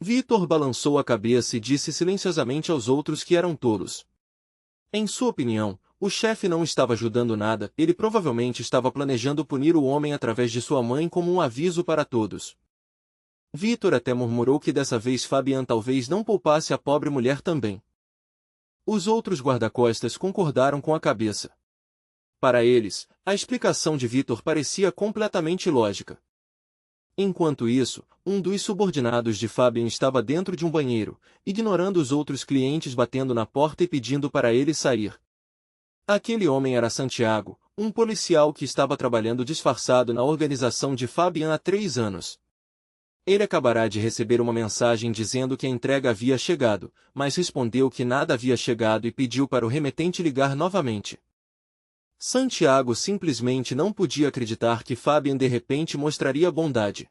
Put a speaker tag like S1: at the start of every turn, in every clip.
S1: Vitor balançou a cabeça e disse silenciosamente aos outros que eram tolos. Em sua opinião, o chefe não estava ajudando nada, ele provavelmente estava planejando punir o homem através de sua mãe como um aviso para todos. Vitor até murmurou que dessa vez Fabian talvez não poupasse a pobre mulher também. Os outros guarda-costas concordaram com a cabeça. Para eles, a explicação de Vitor parecia completamente lógica. Enquanto isso, um dos subordinados de Fabian estava dentro de um banheiro, ignorando os outros clientes batendo na porta e pedindo para ele sair. Aquele homem era Santiago, um policial que estava trabalhando disfarçado na organização de Fabian há 3 anos. Ele acabará de receber uma mensagem dizendo que a entrega havia chegado, mas respondeu que nada havia chegado e pediu para o remetente ligar novamente. Santiago simplesmente não podia acreditar que Fabian de repente mostraria bondade.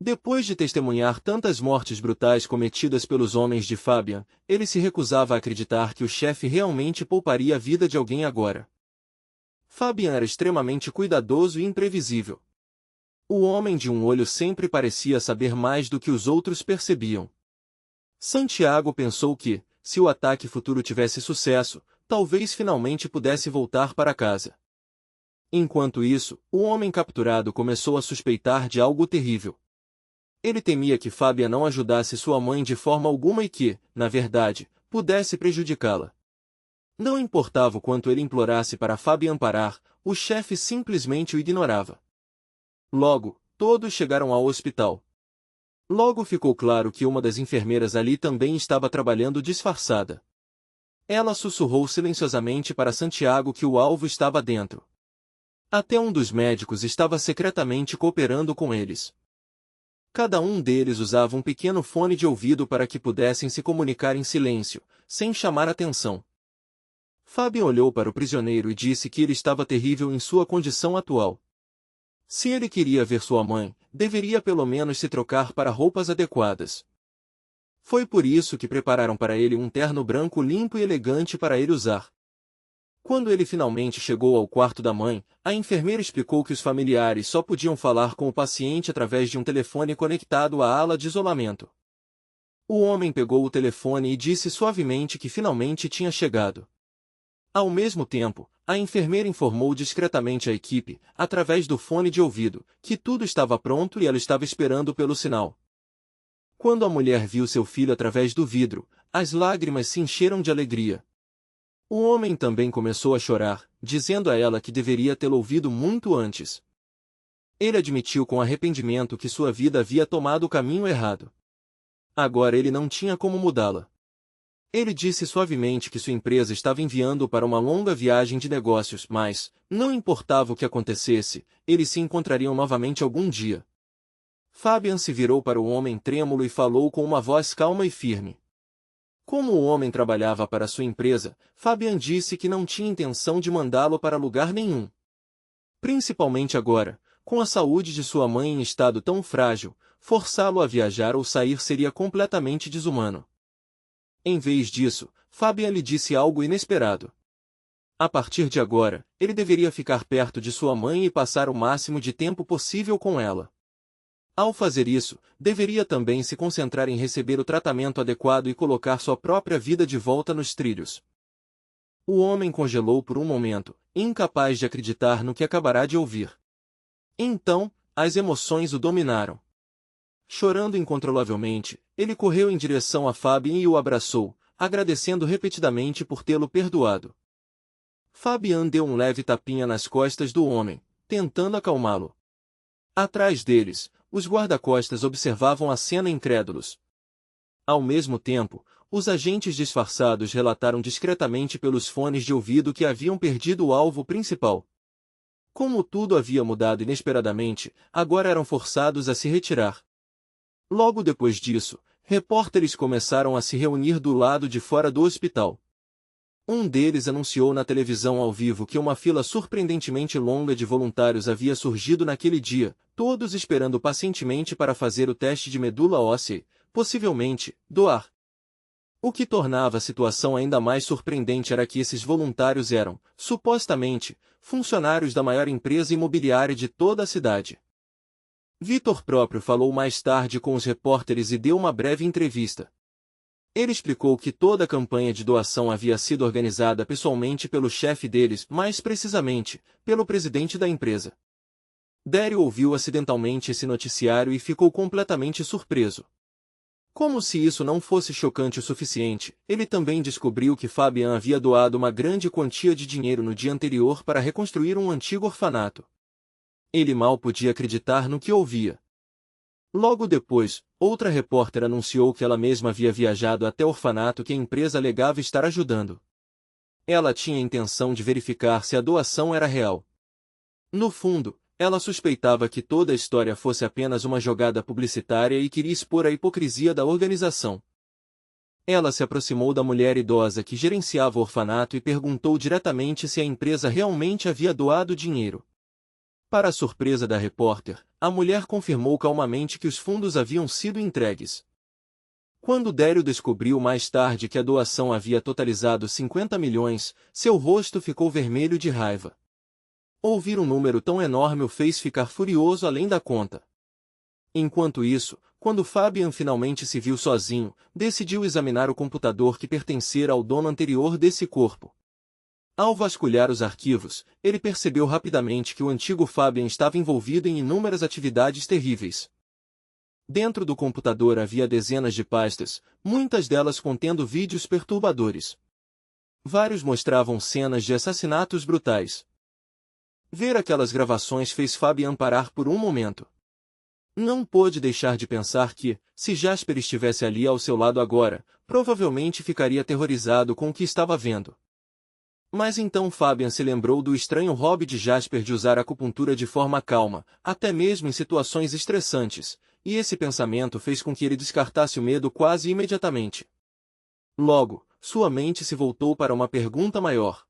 S1: Depois de testemunhar tantas mortes brutais cometidas pelos homens de Fabian, ele se recusava a acreditar que o chefe realmente pouparia a vida de alguém agora. Fabian era extremamente cuidadoso e imprevisível. O homem de um olho sempre parecia saber mais do que os outros percebiam. Santiago pensou que, se o ataque futuro tivesse sucesso, talvez finalmente pudesse voltar para casa. Enquanto isso, o homem capturado começou a suspeitar de algo terrível. Ele temia que Fabian não ajudasse sua mãe de forma alguma e que, na verdade, pudesse prejudicá-la. Não importava o quanto ele implorasse para Fabian parar, o chefe simplesmente o ignorava. Logo, todos chegaram ao hospital. Logo ficou claro que uma das enfermeiras ali também estava trabalhando disfarçada. Ela sussurrou silenciosamente para Santiago que o alvo estava dentro. Até um dos médicos estava secretamente cooperando com eles. Cada um deles usava um pequeno fone de ouvido para que pudessem se comunicar em silêncio, sem chamar atenção. Fabian olhou para o prisioneiro e disse que ele estava terrível em sua condição atual. Se ele queria ver sua mãe, deveria pelo menos se trocar para roupas adequadas. Foi por isso que prepararam para ele um terno branco limpo e elegante para ele usar. Quando ele finalmente chegou ao quarto da mãe, a enfermeira explicou que os familiares só podiam falar com o paciente através de um telefone conectado à ala de isolamento. O homem pegou o telefone e disse suavemente que finalmente tinha chegado. Ao mesmo tempo, a enfermeira informou discretamente à equipe, através do fone de ouvido, que tudo estava pronto e ela estava esperando pelo sinal. Quando a mulher viu seu filho através do vidro, as lágrimas se encheram de alegria. O homem também começou a chorar, dizendo a ela que deveria tê-lo ouvido muito antes. Ele admitiu com arrependimento que sua vida havia tomado o caminho errado. Agora ele não tinha como mudá-la. Ele disse suavemente que sua empresa estava enviando-o para uma longa viagem de negócios, mas, não importava o que acontecesse, eles se encontrariam novamente algum dia. Fabian se virou para o homem trêmulo e falou com uma voz calma e firme. Como o homem trabalhava para sua empresa, Fabian disse que não tinha intenção de mandá-lo para lugar nenhum. Principalmente agora, com a saúde de sua mãe em estado tão frágil, forçá-lo a viajar ou sair seria completamente desumano. Em vez disso, Fabian lhe disse algo inesperado. A partir de agora, ele deveria ficar perto de sua mãe e passar o máximo de tempo possível com ela. Ao fazer isso, deveria também se concentrar em receber o tratamento adequado e colocar sua própria vida de volta nos trilhos. O homem congelou por um momento, incapaz de acreditar no que acabará de ouvir. Então, as emoções o dominaram. Chorando incontrolavelmente, ele correu em direção a Fabian e o abraçou, agradecendo repetidamente por tê-lo perdoado. Fabian deu um leve tapinha nas costas do homem, tentando acalmá-lo. Atrás deles, os guarda-costas observavam a cena incrédulos. Ao mesmo tempo, os agentes disfarçados relataram discretamente pelos fones de ouvido que haviam perdido o alvo principal. Como tudo havia mudado inesperadamente, agora eram forçados a se retirar. Logo depois disso, repórteres começaram a se reunir do lado de fora do hospital. Um deles anunciou na televisão ao vivo que uma fila surpreendentemente longa de voluntários havia surgido naquele dia, todos esperando pacientemente para fazer o teste de medula óssea e, possivelmente, doar. O que tornava a situação ainda mais surpreendente era que esses voluntários eram, supostamente, funcionários da maior empresa imobiliária de toda a cidade. Vitor próprio falou mais tarde com os repórteres e deu uma breve entrevista. Ele explicou que toda a campanha de doação havia sido organizada pessoalmente pelo chefe deles, mais precisamente, pelo presidente da empresa. Daryl ouviu acidentalmente esse noticiário e ficou completamente surpreso. Como se isso não fosse chocante o suficiente, ele também descobriu que Fabian havia doado uma grande quantia de dinheiro no dia anterior para reconstruir um antigo orfanato. Ele mal podia acreditar no que ouvia. Logo depois, outra repórter anunciou que ela mesma havia viajado até o orfanato que a empresa alegava estar ajudando. Ela tinha a intenção de verificar se a doação era real. No fundo, ela suspeitava que toda a história fosse apenas uma jogada publicitária e queria expor a hipocrisia da organização. Ela se aproximou da mulher idosa que gerenciava o orfanato e perguntou diretamente se a empresa realmente havia doado dinheiro. Para a surpresa da repórter, a mulher confirmou calmamente que os fundos haviam sido entregues. Quando Daryl descobriu mais tarde que a doação havia totalizado 50 milhões, seu rosto ficou vermelho de raiva. Ouvir um número tão enorme o fez ficar furioso além da conta. Enquanto isso, quando Fabian finalmente se viu sozinho, decidiu examinar o computador que pertencera ao dono anterior desse corpo. Ao vasculhar os arquivos, ele percebeu rapidamente que o antigo Fabian estava envolvido em inúmeras atividades terríveis. Dentro do computador havia dezenas de pastas, muitas delas contendo vídeos perturbadores. Vários mostravam cenas de assassinatos brutais. Ver aquelas gravações fez Fabian parar por um momento. Não pôde deixar de pensar que, se Jasper estivesse ali ao seu lado agora, provavelmente ficaria aterrorizado com o que estava vendo. Mas então Fabian se lembrou do estranho hobby de Jasper de usar a acupuntura de forma calma, até mesmo em situações estressantes, e esse pensamento fez com que ele descartasse o medo quase imediatamente. Logo, sua mente se voltou para uma pergunta maior.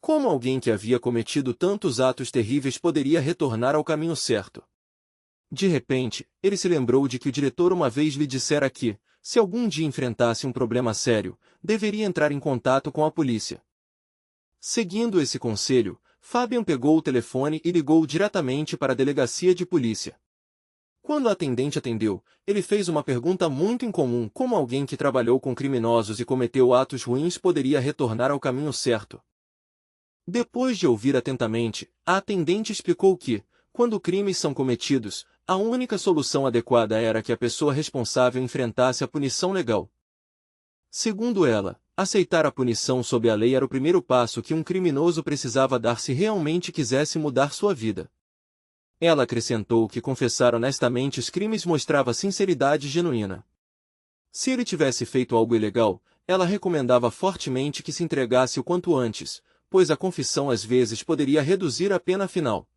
S1: Como alguém que havia cometido tantos atos terríveis poderia retornar ao caminho certo? De repente, ele se lembrou de que o diretor uma vez lhe dissera que, se algum dia enfrentasse um problema sério, deveria entrar em contato com a polícia. Seguindo esse conselho, Fabian pegou o telefone e ligou diretamente para a delegacia de polícia. Quando a atendente atendeu, ele fez uma pergunta muito incomum: como alguém que trabalhou com criminosos e cometeu atos ruins poderia retornar ao caminho certo? Depois de ouvir atentamente, a atendente explicou que, quando crimes são cometidos, a única solução adequada era que a pessoa responsável enfrentasse a punição legal. Segundo ela, aceitar a punição sob a lei era o primeiro passo que um criminoso precisava dar se realmente quisesse mudar sua vida. Ela acrescentou que confessar honestamente os crimes mostrava sinceridade genuína. Se ele tivesse feito algo ilegal, ela recomendava fortemente que se entregasse o quanto antes, pois a confissão às vezes poderia reduzir a pena final.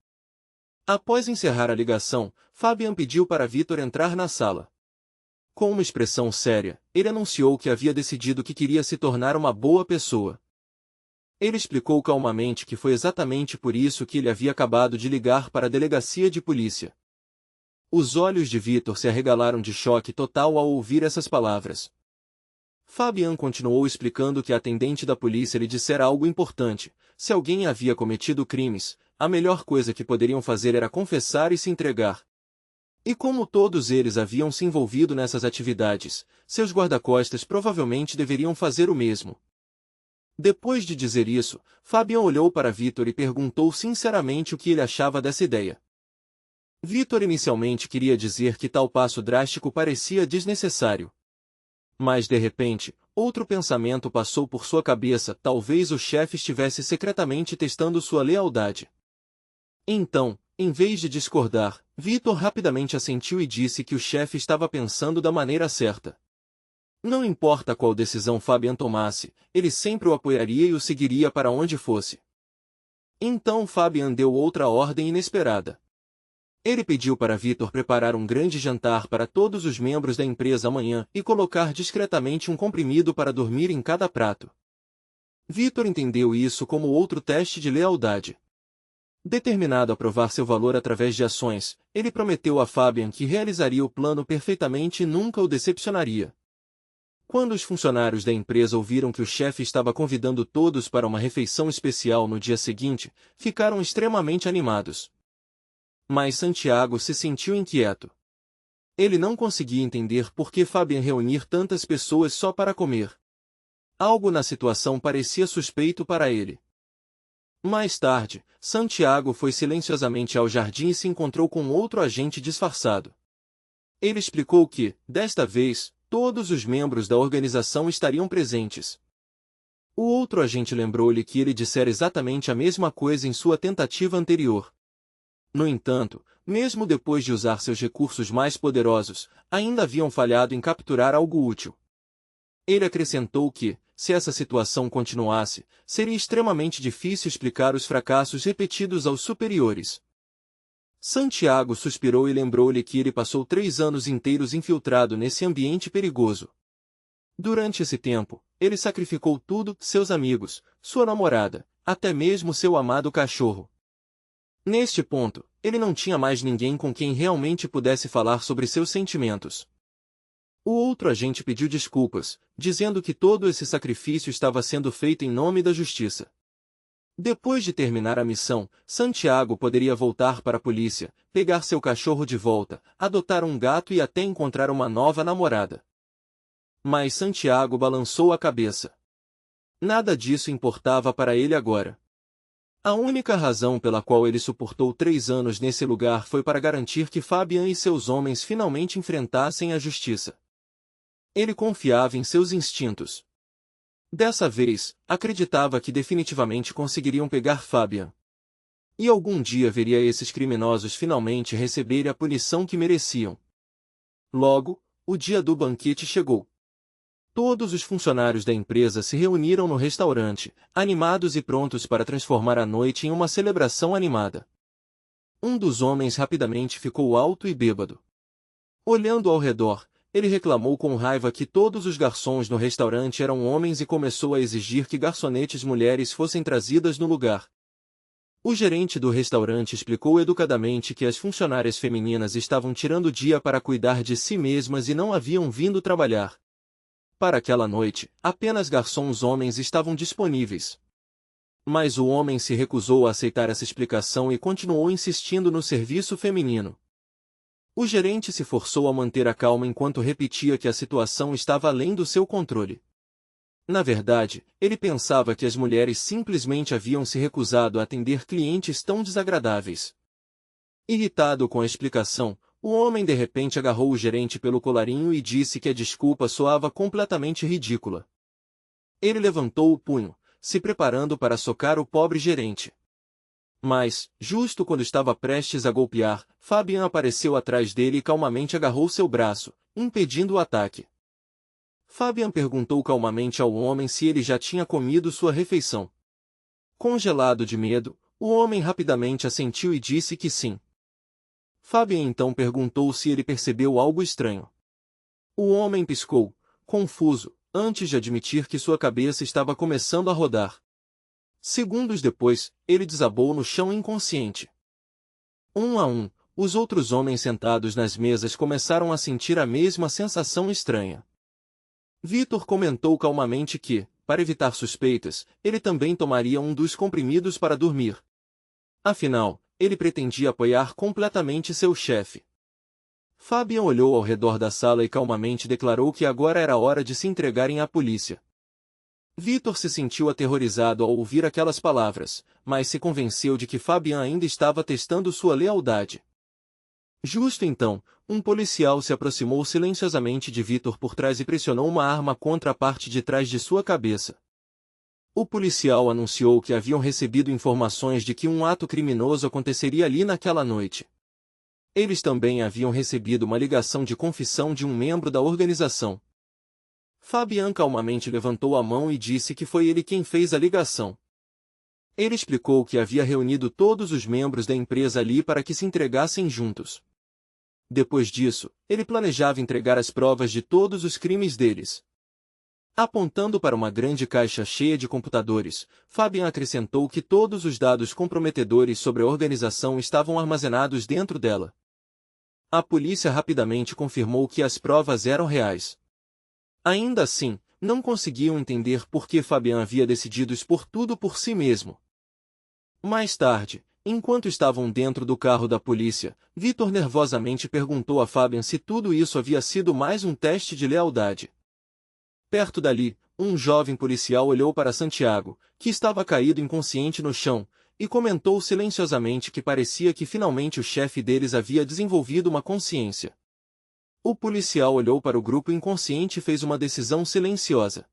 S1: Após encerrar a ligação, Fabian pediu para Victor entrar na sala. Com uma expressão séria, ele anunciou que havia decidido que queria se tornar uma boa pessoa. Ele explicou calmamente que foi exatamente por isso que ele havia acabado de ligar para a delegacia de polícia. Os olhos de Victor se arregalaram de choque total ao ouvir essas palavras. Fabian continuou explicando que a atendente da polícia lhe dissera algo importante: se alguém havia cometido crimes, a melhor coisa que poderiam fazer era confessar e se entregar. E como todos eles haviam se envolvido nessas atividades, seus guarda-costas provavelmente deveriam fazer o mesmo. Depois de dizer isso, Fabian olhou para Victor e perguntou sinceramente o que ele achava dessa ideia. Victor inicialmente queria dizer que tal passo drástico parecia desnecessário. Mas de repente, outro pensamento passou por sua cabeça: talvez o chefe estivesse secretamente testando sua lealdade. Então, em vez de discordar, Victor rapidamente assentiu e disse que o chefe estava pensando da maneira certa. Não importa qual decisão Fabian tomasse, ele sempre o apoiaria e o seguiria para onde fosse. Então Fabian deu outra ordem inesperada. Ele pediu para Victor preparar um grande jantar para todos os membros da empresa amanhã e colocar discretamente um comprimido para dormir em cada prato. Victor entendeu isso como outro teste de lealdade. Determinado a provar seu valor através de ações, ele prometeu a Fabian que realizaria o plano perfeitamente e nunca o decepcionaria. Quando os funcionários da empresa ouviram que o chefe estava convidando todos para uma refeição especial no dia seguinte, ficaram extremamente animados. Mas Santiago se sentiu inquieto. Ele não conseguia entender por que Fabian reunir tantas pessoas só para comer. Algo na situação parecia suspeito para ele. Mais tarde, Santiago foi silenciosamente ao jardim e se encontrou com outro agente disfarçado. Ele explicou que, desta vez, todos os membros da organização estariam presentes. O outro agente lembrou-lhe que ele dissera exatamente a mesma coisa em sua tentativa anterior. No entanto, mesmo depois de usar seus recursos mais poderosos, ainda haviam falhado em capturar algo útil. Ele acrescentou que, se essa situação continuasse, seria extremamente difícil explicar os fracassos repetidos aos superiores. Santiago suspirou e lembrou-lhe que ele passou 3 anos inteiros infiltrado nesse ambiente perigoso. Durante esse tempo, ele sacrificou tudo, seus amigos, sua namorada, até mesmo seu amado cachorro. Neste ponto, ele não tinha mais ninguém com quem realmente pudesse falar sobre seus sentimentos. O outro agente pediu desculpas, dizendo que todo esse sacrifício estava sendo feito em nome da justiça. Depois de terminar a missão, Santiago poderia voltar para a polícia, pegar seu cachorro de volta, adotar um gato e até encontrar uma nova namorada. Mas Santiago balançou a cabeça. Nada disso importava para ele agora. A única razão pela qual ele suportou 3 anos nesse lugar foi para garantir que Fabian e seus homens finalmente enfrentassem a justiça. Ele confiava em seus instintos. Dessa vez, acreditava que definitivamente conseguiriam pegar Fabian. E algum dia veria esses criminosos finalmente receberem a punição que mereciam. Logo, o dia do banquete chegou. Todos os funcionários da empresa se reuniram no restaurante, animados e prontos para transformar a noite em uma celebração animada. Um dos homens rapidamente ficou alto e bêbado. Olhando ao redor, ele reclamou com raiva que todos os garçons no restaurante eram homens e começou a exigir que garçonetes mulheres fossem trazidas no lugar. O gerente do restaurante explicou educadamente que as funcionárias femininas estavam tirando o dia para cuidar de si mesmas e não haviam vindo trabalhar. Para aquela noite, apenas garçons homens estavam disponíveis. Mas o homem se recusou a aceitar essa explicação e continuou insistindo no serviço feminino. O gerente se forçou a manter a calma enquanto repetia que a situação estava além do seu controle. Na verdade, ele pensava que as mulheres simplesmente haviam se recusado a atender clientes tão desagradáveis. Irritado com a explicação, o homem de repente agarrou o gerente pelo colarinho e disse que a desculpa soava completamente ridícula. Ele levantou o punho, se preparando para socar o pobre gerente. Mas, justo quando estava prestes a golpear, Fabian apareceu atrás dele e calmamente agarrou seu braço, impedindo o ataque. Fabian perguntou calmamente ao homem se ele já tinha comido sua refeição. Congelado de medo, o homem rapidamente assentiu e disse que sim. Fabian então perguntou se ele percebeu algo estranho. O homem piscou, confuso, antes de admitir que sua cabeça estava começando a rodar. Segundos depois, ele desabou no chão inconsciente. Um a um, os outros homens sentados nas mesas começaram a sentir a mesma sensação estranha. Vitor comentou calmamente que, para evitar suspeitas, ele também tomaria um dos comprimidos para dormir. Afinal, ele pretendia apoiar completamente seu chefe. Fabian olhou ao redor da sala e calmamente declarou que agora era hora de se entregarem à polícia. Vitor se sentiu aterrorizado ao ouvir aquelas palavras, mas se convenceu de que Fabian ainda estava testando sua lealdade. Justo então, um policial se aproximou silenciosamente de Vitor por trás e pressionou uma arma contra a parte de trás de sua cabeça. O policial anunciou que haviam recebido informações de que um ato criminoso aconteceria ali naquela noite. Eles também haviam recebido uma ligação de confissão de um membro da organização. Fabian calmamente levantou a mão e disse que foi ele quem fez a ligação. Ele explicou que havia reunido todos os membros da empresa ali para que se entregassem juntos. Depois disso, ele planejava entregar as provas de todos os crimes deles. Apontando para uma grande caixa cheia de computadores, Fabian acrescentou que todos os dados comprometedores sobre a organização estavam armazenados dentro dela. A polícia rapidamente confirmou que as provas eram reais. Ainda assim, não conseguiam entender por que Fabian havia decidido expor tudo por si mesmo. Mais tarde, Enquanto estavam dentro do carro da polícia, Vitor nervosamente perguntou a Fabian se tudo isso havia sido mais um teste de lealdade. Perto dali, um jovem policial olhou para Santiago, que estava caído inconsciente no chão, e comentou silenciosamente que parecia que finalmente o chefe deles havia desenvolvido uma consciência. O policial olhou para o grupo inconsciente e fez uma decisão silenciosa.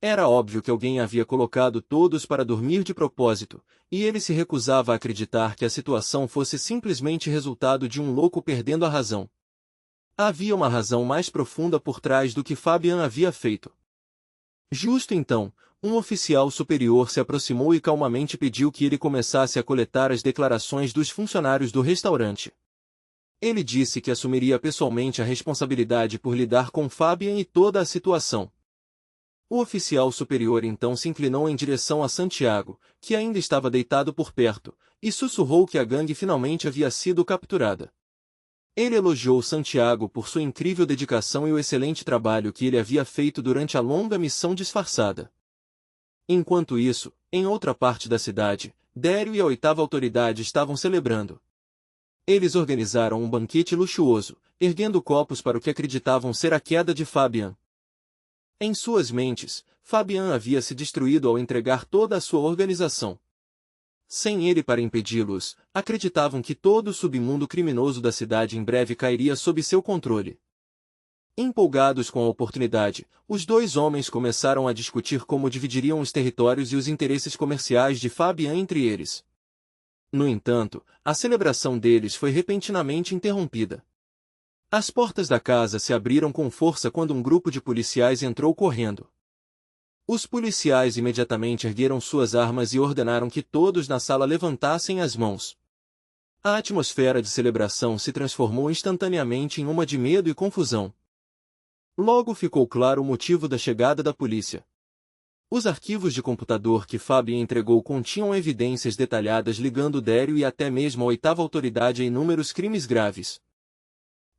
S1: Era óbvio que alguém havia colocado todos para dormir de propósito, e ele se recusava a acreditar que a situação fosse simplesmente resultado de um louco perdendo a razão. Havia uma razão mais profunda por trás do que Fabian havia feito. Justo então, um oficial superior se aproximou e calmamente pediu que ele começasse a coletar as declarações dos funcionários do restaurante. Ele disse que assumiria pessoalmente a responsabilidade por lidar com Fabian e toda a situação. O oficial superior então se inclinou em direção a Santiago, que ainda estava deitado por perto, e sussurrou que a gangue finalmente havia sido capturada. Ele elogiou Santiago por sua incrível dedicação e o excelente trabalho que ele havia feito durante a longa missão disfarçada. Enquanto isso, em outra parte da cidade, Dério e a oitava autoridade estavam celebrando. Eles organizaram um banquete luxuoso, erguendo copos para o que acreditavam ser a queda de Fabian. Em suas mentes, Fabian havia se destruído ao entregar toda a sua organização. Sem ele para impedi-los, acreditavam que todo o submundo criminoso da cidade em breve cairia sob seu controle. Empolgados com a oportunidade, os dois homens começaram a discutir como dividiriam os territórios e os interesses comerciais de Fabian entre eles. No entanto, a celebração deles foi repentinamente interrompida. As portas da casa se abriram com força quando um grupo de policiais entrou correndo. Os policiais imediatamente ergueram suas armas e ordenaram que todos na sala levantassem as mãos. A atmosfera de celebração se transformou instantaneamente em uma de medo e confusão. Logo ficou claro o motivo da chegada da polícia. Os arquivos de computador que Fabian entregou continham evidências detalhadas ligando Dério e até mesmo a oitava autoridade a inúmeros crimes graves.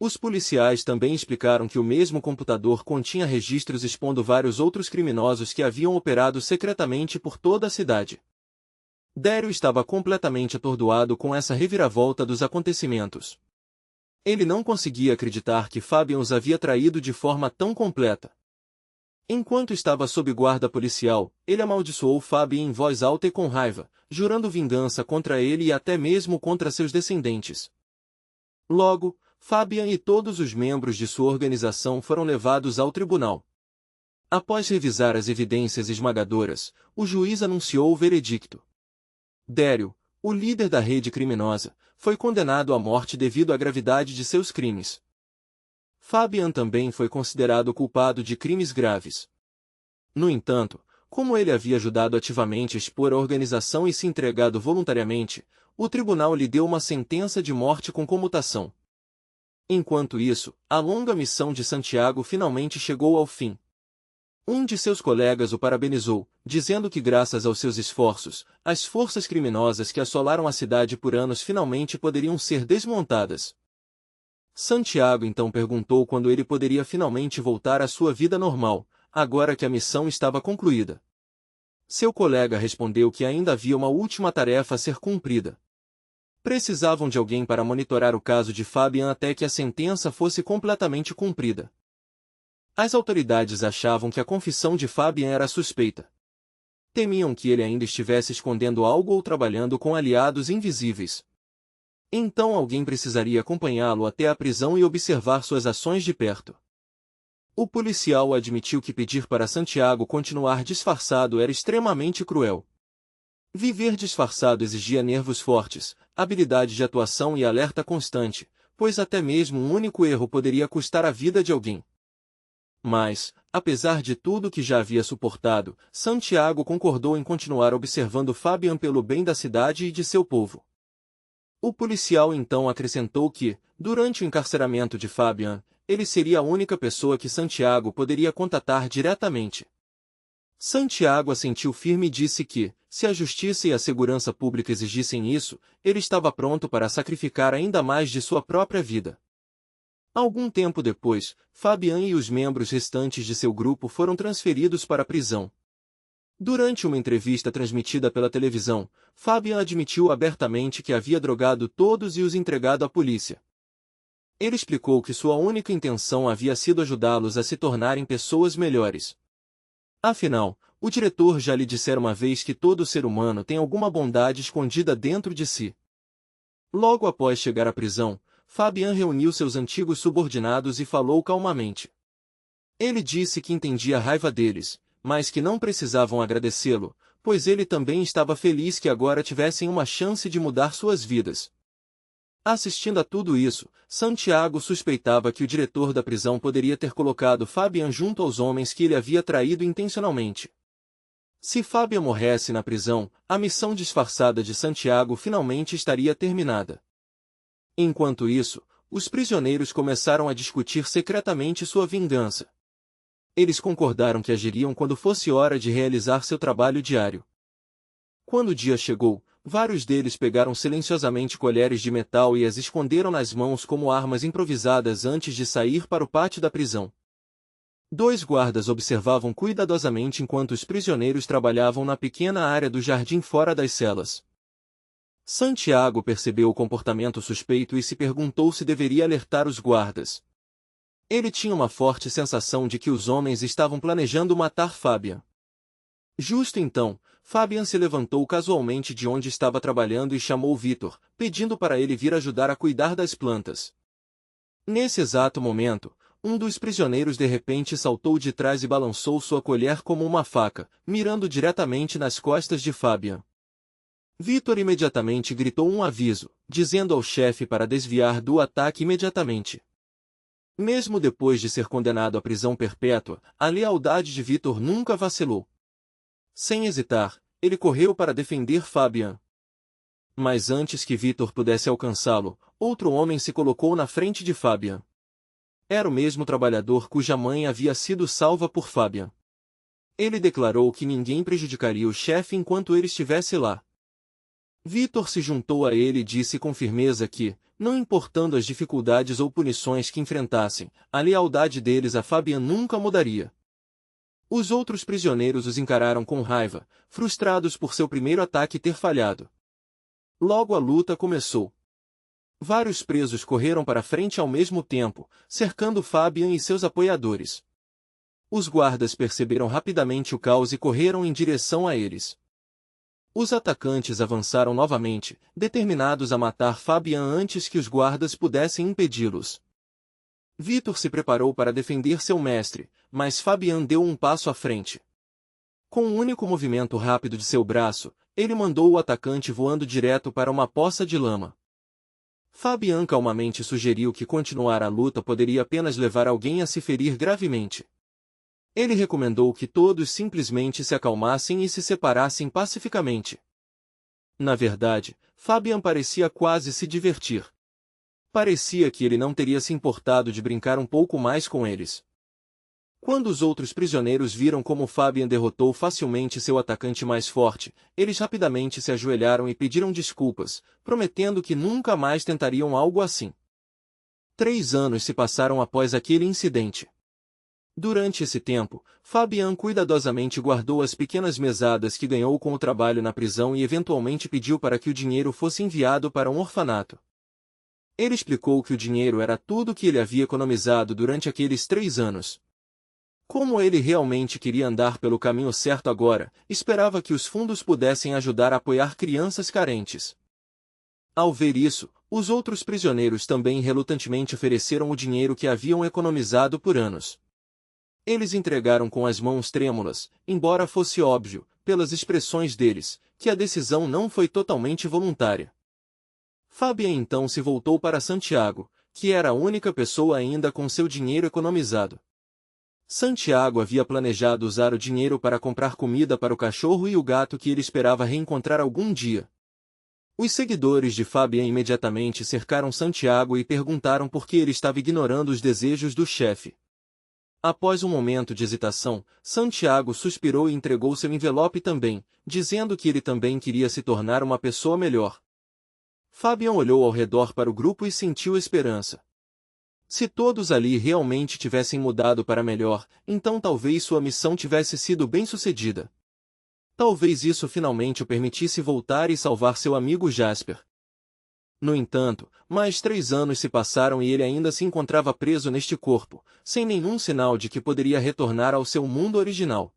S1: Os policiais também explicaram que o mesmo computador continha registros expondo vários outros criminosos que haviam operado secretamente por toda a cidade. Dério estava completamente atordoado com essa reviravolta dos acontecimentos. Ele não conseguia acreditar que Fabian os havia traído de forma tão completa. Enquanto estava sob guarda policial, ele amaldiçoou Fabian em voz alta e com raiva, jurando vingança contra ele e até mesmo contra seus descendentes. Logo, Fabian e todos os membros de sua organização foram levados ao tribunal. Após revisar as evidências esmagadoras, o juiz anunciou o veredicto. Dério, o líder da rede criminosa, foi condenado à morte devido à gravidade de seus crimes. Fabian também foi considerado culpado de crimes graves. No entanto, como ele havia ajudado ativamente a expor a organização e se entregado voluntariamente, o tribunal lhe deu uma sentença de morte com comutação. Enquanto isso, a longa missão de Santiago finalmente chegou ao fim. Um de seus colegas o parabenizou, dizendo que graças aos seus esforços, as forças criminosas que assolaram a cidade por anos finalmente poderiam ser desmontadas. Santiago então perguntou quando ele poderia finalmente voltar à sua vida normal, agora que a missão estava concluída. Seu colega respondeu que ainda havia uma última tarefa a ser cumprida. Precisavam de alguém para monitorar o caso de Fabian até que a sentença fosse completamente cumprida. As autoridades achavam que a confissão de Fabian era suspeita. Temiam que ele ainda estivesse escondendo algo ou trabalhando com aliados invisíveis. Então alguém precisaria acompanhá-lo até a prisão e observar suas ações de perto. O policial admitiu que pedir para Santiago continuar disfarçado era extremamente cruel. Viver disfarçado exigia nervos fortes, habilidade de atuação e alerta constante, pois até mesmo um único erro poderia custar a vida de alguém. Mas, apesar de tudo que já havia suportado, Santiago concordou em continuar observando Fabian pelo bem da cidade e de seu povo. O policial então acrescentou que, durante o encarceramento de Fabian, ele seria a única pessoa que Santiago poderia contatar diretamente. Santiago assentiu firme e disse que, se a justiça e a segurança pública exigissem isso, ele estava pronto para sacrificar ainda mais de sua própria vida. Algum tempo depois, Fabian e os membros restantes de seu grupo foram transferidos para a prisão. Durante uma entrevista transmitida pela televisão, Fabian admitiu abertamente que havia drogado todos e os entregado à polícia. Ele explicou que sua única intenção havia sido ajudá-los a se tornarem pessoas melhores. Afinal, o diretor já lhe dissera uma vez que todo ser humano tem alguma bondade escondida dentro de si. Logo após chegar à prisão, Fabian reuniu seus antigos subordinados e falou calmamente. Ele disse que entendia a raiva deles, mas que não precisavam agradecê-lo, pois ele também estava feliz que agora tivessem uma chance de mudar suas vidas. Assistindo a tudo isso, Santiago suspeitava que o diretor da prisão poderia ter colocado Fabian junto aos homens que ele havia traído intencionalmente. Se Fabian morresse na prisão, a missão disfarçada de Santiago finalmente estaria terminada. Enquanto isso, os prisioneiros começaram a discutir secretamente sua vingança. Eles concordaram que agiriam quando fosse hora de realizar seu trabalho diário. Quando o dia chegou, vários deles pegaram silenciosamente colheres de metal e as esconderam nas mãos como armas improvisadas antes de sair para o pátio da prisão. 2 guardas observavam cuidadosamente enquanto os prisioneiros trabalhavam na pequena área do jardim fora das celas. Santiago percebeu o comportamento suspeito e se perguntou se deveria alertar os guardas. Ele tinha uma forte sensação de que os homens estavam planejando matar Fabian. Justo então, Fabian se levantou casualmente de onde estava trabalhando e chamou Vitor, pedindo para ele vir ajudar a cuidar das plantas. Nesse exato momento, um dos prisioneiros de repente saltou de trás e balançou sua colher como uma faca, mirando diretamente nas costas de Fabian. Vitor imediatamente gritou um aviso, dizendo ao chefe para desviar do ataque imediatamente. Mesmo depois de ser condenado à prisão perpétua, a lealdade de Vitor nunca vacilou. Sem hesitar, ele correu para defender Fabian. Mas antes que Vitor pudesse alcançá-lo, outro homem se colocou na frente de Fabian. Era o mesmo trabalhador cuja mãe havia sido salva por Fabian. Ele declarou que ninguém prejudicaria o chefe enquanto ele estivesse lá. Vitor se juntou a ele e disse com firmeza que, não importando as dificuldades ou punições que enfrentassem, a lealdade deles a Fabian nunca mudaria. Os outros prisioneiros os encararam com raiva, frustrados por seu primeiro ataque ter falhado. Logo a luta começou. Vários presos correram para frente ao mesmo tempo, cercando Fabian e seus apoiadores. Os guardas perceberam rapidamente o caos e correram em direção a eles. Os atacantes avançaram novamente, determinados a matar Fabian antes que os guardas pudessem impedi-los. Vitor se preparou para defender seu mestre, mas Fabian deu um passo à frente. Com um único movimento rápido de seu braço, ele mandou o atacante voando direto para uma poça de lama. Fabian calmamente sugeriu que continuar a luta poderia apenas levar alguém a se ferir gravemente. Ele recomendou que todos simplesmente se acalmassem e se separassem pacificamente. Na verdade, Fabian parecia quase se divertir. Parecia que ele não teria se importado de brincar um pouco mais com eles. Quando os outros prisioneiros viram como Fabian derrotou facilmente seu atacante mais forte, eles rapidamente se ajoelharam e pediram desculpas, prometendo que nunca mais tentariam algo assim. 3 anos se passaram após aquele incidente. Durante esse tempo, Fabian cuidadosamente guardou as pequenas mesadas que ganhou com o trabalho na prisão e eventualmente pediu para que o dinheiro fosse enviado para um orfanato. Ele explicou que o dinheiro era tudo que ele havia economizado durante aqueles 3 anos. Como ele realmente queria andar pelo caminho certo agora, esperava que os fundos pudessem ajudar a apoiar crianças carentes. Ao ver isso, os outros prisioneiros também relutantemente ofereceram o dinheiro que haviam economizado por anos. Eles entregaram com as mãos trêmulas, embora fosse óbvio, pelas expressões deles, que a decisão não foi totalmente voluntária. Fabian então se voltou para Santiago, que era a única pessoa ainda com seu dinheiro economizado. Santiago havia planejado usar o dinheiro para comprar comida para o cachorro e o gato que ele esperava reencontrar algum dia. Os seguidores de Fabian imediatamente cercaram Santiago e perguntaram por que ele estava ignorando os desejos do chefe. Após um momento de hesitação, Santiago suspirou e entregou seu envelope também, dizendo que ele também queria se tornar uma pessoa melhor. Fabian olhou ao redor para o grupo e sentiu esperança. Se todos ali realmente tivessem mudado para melhor, então talvez sua missão tivesse sido bem-sucedida. Talvez isso finalmente o permitisse voltar e salvar seu amigo Jasper. No entanto, mais 3 anos se passaram e ele ainda se encontrava preso neste corpo, sem nenhum sinal de que poderia retornar ao seu mundo original.